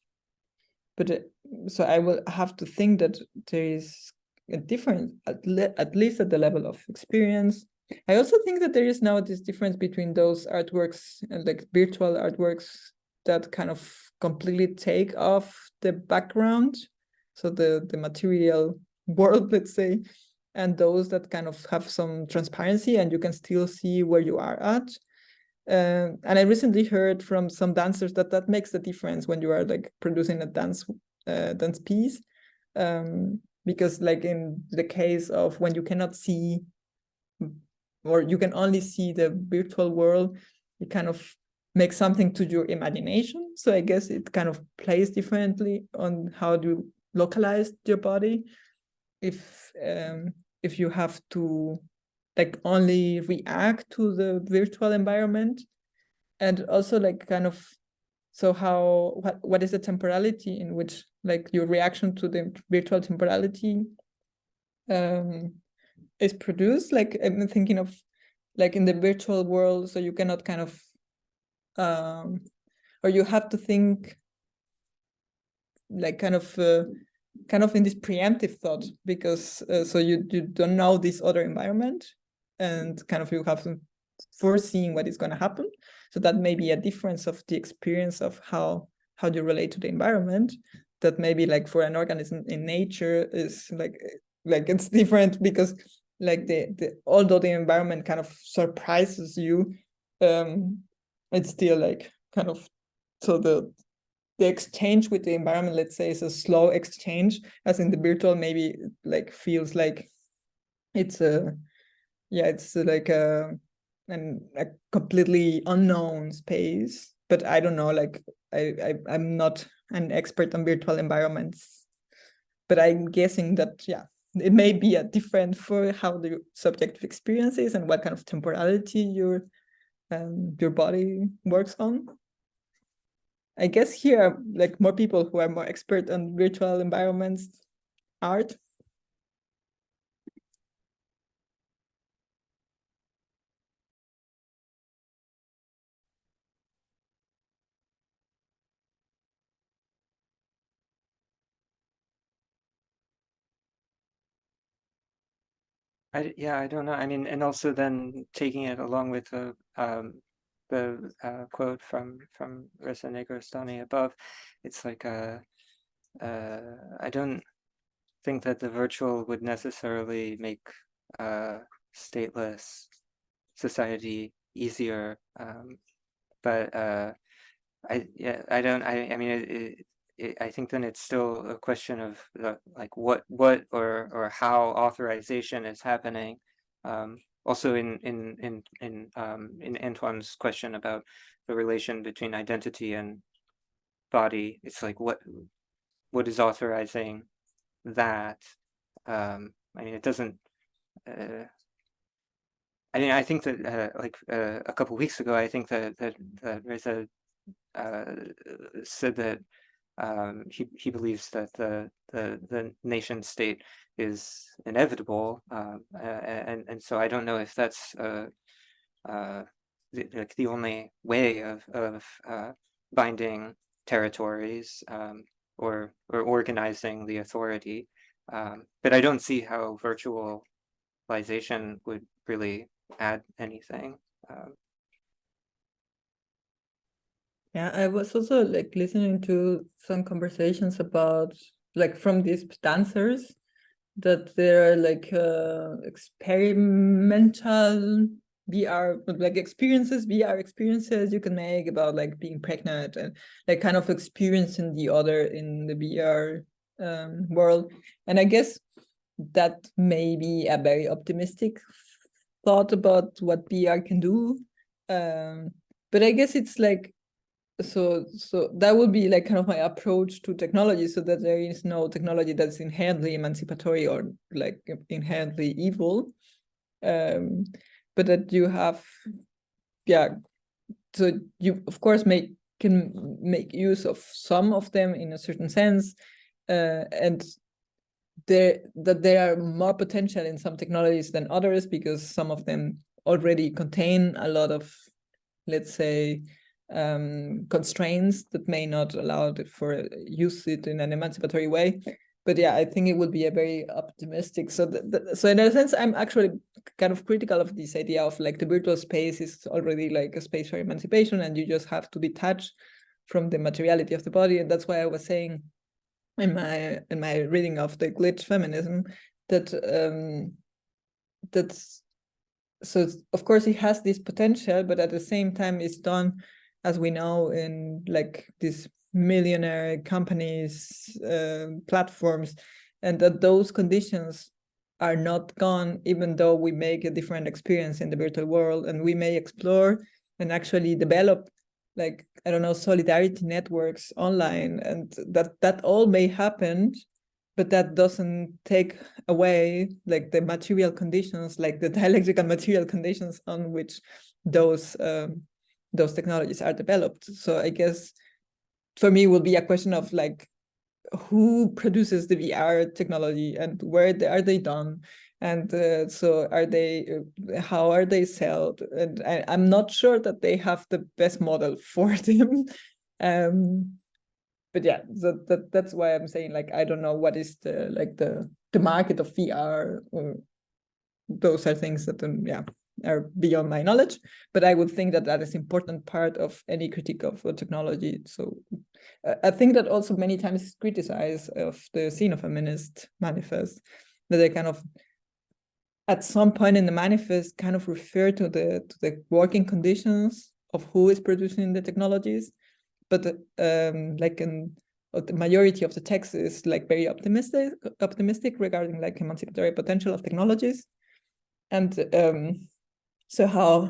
but so I will have to think that there is a difference, at least at the level of experience. I also think that there is now this difference between those artworks and like virtual artworks that kind of completely take off the background, so the material world, let's say, and those that kind of have some transparency and you can still see where you are at. And I recently heard from some dancers that that makes the difference when you are like producing a dance piece, because like in the case of when you cannot see, or you can only see the virtual world, it kind of makes something to your imagination. So I guess it kind of plays differently on how to localize your body. If you have to like only react to the virtual environment, and also like kind of, so how, what is the temporality in which like your reaction to the virtual temporality is produced? Like I'm thinking of like in the virtual world, so you cannot kind of or you have to think like kind of in this preemptive thought, because so you don't know this other environment, and kind of you have to foreseeing what is going to happen. So that may be a difference of the experience of how you relate to the environment, that maybe like for an organism in nature is like it's different, because like the although the environment kind of surprises you, it's still like kind of, so the exchange with the environment, let's say, is a slow exchange, as in the virtual maybe like feels like it's like a completely unknown space. But I don't know, like I'm not an expert on virtual environments, but I'm guessing that it may be a different for how the subjective experience is and what kind of temporality your body works on. I guess here are like more people who are more expert on virtual environments, art. I don't know. I mean, and also then taking it along with the quote from Risa Negrestani above, it's like I don't think that the virtual would necessarily make stateless society easier, but I mean I think then it's still a question of like what or how authorization is happening. Also in Antoine's question about the relation between identity and body, it's like what is authorizing that? I mean, it doesn't. I mean, I think that like a couple weeks ago, I think that Reza said that he believes that the nation state is inevitable, and so I don't know if that's like the only way of binding territories or organizing the authority, but I don't see how virtualization would really add anything. Yeah, I was also like listening to some conversations about like from these dancers, that there are like experimental VR like VR experiences you can make about like being pregnant and like kind of experiencing the other in the VR world. And I guess that may be a very optimistic thought about what VR can do. But I guess it's like, so that would be like kind of my approach to technology, so that there is no technology that's inherently emancipatory or like inherently evil, but that you have, so you of course can make use of some of them in a certain sense, and there are more potential in some technologies than others, because some of them already contain a lot of, let's say, constraints that may not allow it for use it in an emancipatory way. But yeah, I think it would be a very optimistic. So so in a sense, I'm actually kind of critical of this idea of like the virtual space is already like a space for emancipation, and you just have to detach from the materiality of the body. And that's why I was saying in my reading of the glitch feminism that so of course it has this potential, but at the same time it's done, as we know, in like these millionaire companies, platforms, and that those conditions are not gone, even though we make a different experience in the virtual world, and we may explore and actually develop, like, I don't know, solidarity networks online, and that all may happen, but that doesn't take away like the material conditions, like the dialectical material conditions on which those technologies are developed. So I guess for me it will be a question of like, who produces the VR technology and where are they done? And so are they, how are they sold? And I'm not sure that they have the best model for them. But yeah, so that's why I'm saying, like, I don't know what is the market of VR, or those are things that are beyond my knowledge. But I would think that is important part of any critique of technology. So I think that also many times is criticized of the xenofeminist manifest, that they kind of at some point in the manifest kind of refer to the working conditions of who is producing the technologies. But like the majority of the text is like very optimistic regarding like emancipatory potential of technologies, and so how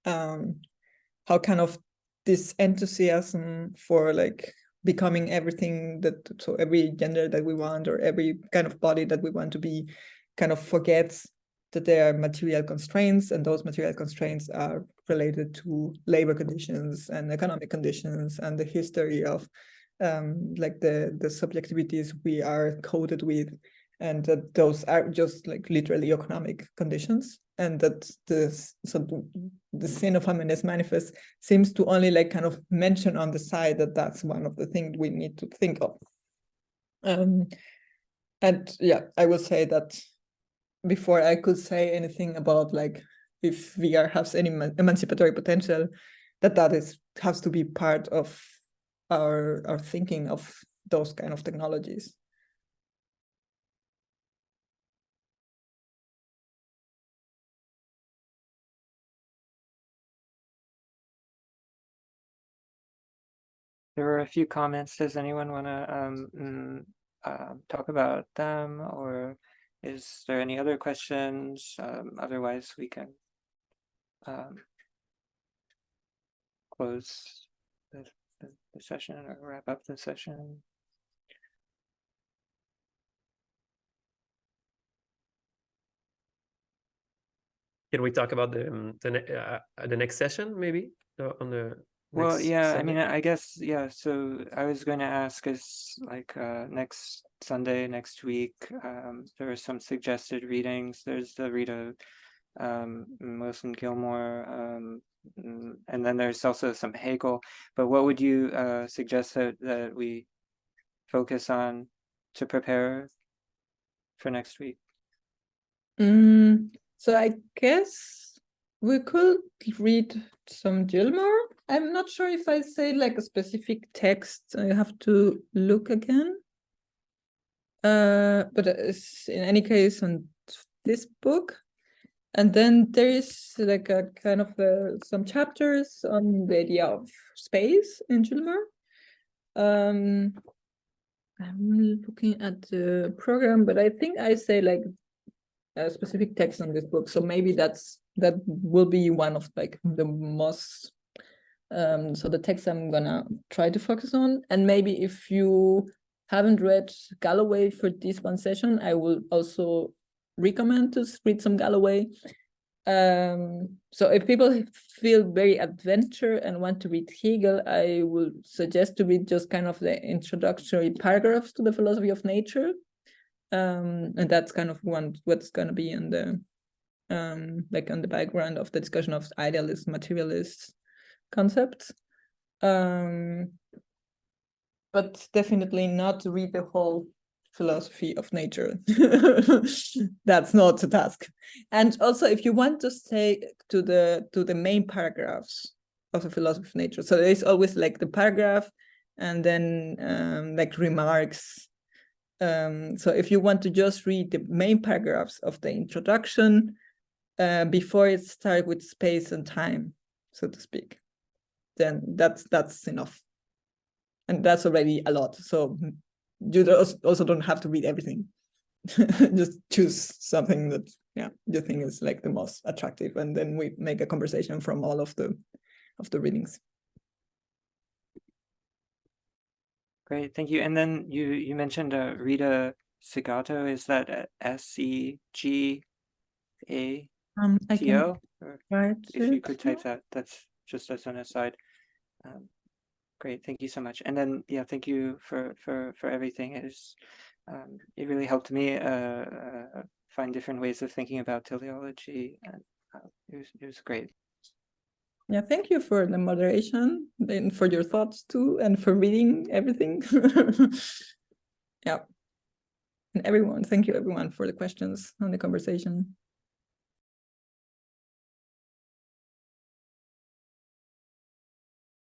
kind of this enthusiasm for like becoming everything so every gender that we want, or every kind of body that we want to be, kind of forgets that there are material constraints, and those material constraints are related to labor conditions and economic conditions and the history of like the subjectivities we are coded with, and that those are just like literally economic conditions, and that the xenofeminist manifest seems to only like kind of mention on the side that that's one of the things we need to think of. And yeah, I will say that before I could say anything about like if VR has any emancipatory potential, that has to be part of our thinking of those kind of technologies. There were a few comments. Does anyone want to talk about them, or is there any other questions? Otherwise, we can close the session or wrap up the session. Can we talk about the next session maybe on the Well, yeah, Sunday? I mean, I guess, yeah, so I was going to ask is like next Sunday, next week, there are some suggested readings. There's the Rita Wilson Gilmore, and then there's also some Hegel. But what would you suggest that we focus on to prepare for next week? So I guess we could read some Gilmore. I'm not sure if I say like a specific text. I have to look again. But in any case, on this book. And then there is like a kind of some chapters on the idea of space in Gilmore. I'm looking at the program, but I think I say like a specific text on this book. So maybe that will be one of like the most so the text I'm gonna try to focus on. And maybe if you haven't read Galloway for this one session, I will also recommend to read some Galloway. So if people feel very adventure and want to read Hegel, I will suggest to read just kind of the introductory paragraphs to the philosophy of nature. And that's kind of what's going to be in the like on the background of the discussion of idealist, materialist concepts. But definitely not to read the whole philosophy of nature. That's not a task. And also, if you want to stay to the main paragraphs of the philosophy of nature, so there is always like the paragraph and then like remarks. So if you want to just read the main paragraphs of the introduction before it starts with space and time, so to speak, then that's enough. And that's already a lot. So you also don't have to read everything. Just choose something that you think is like the most attractive, and then we make a conversation from all of the readings. Great, thank you. And then you mentioned Rita Segato. Is that SEGATO? I can write If you it. could type that, that's just as an aside. Great, thank you so much. And then thank you for everything. It really helped me find different ways of thinking about teleology, and it was great. Yeah, thank you for the moderation and for your thoughts too, and for reading everything. Yeah, and everyone, thank you everyone for the questions and the conversation.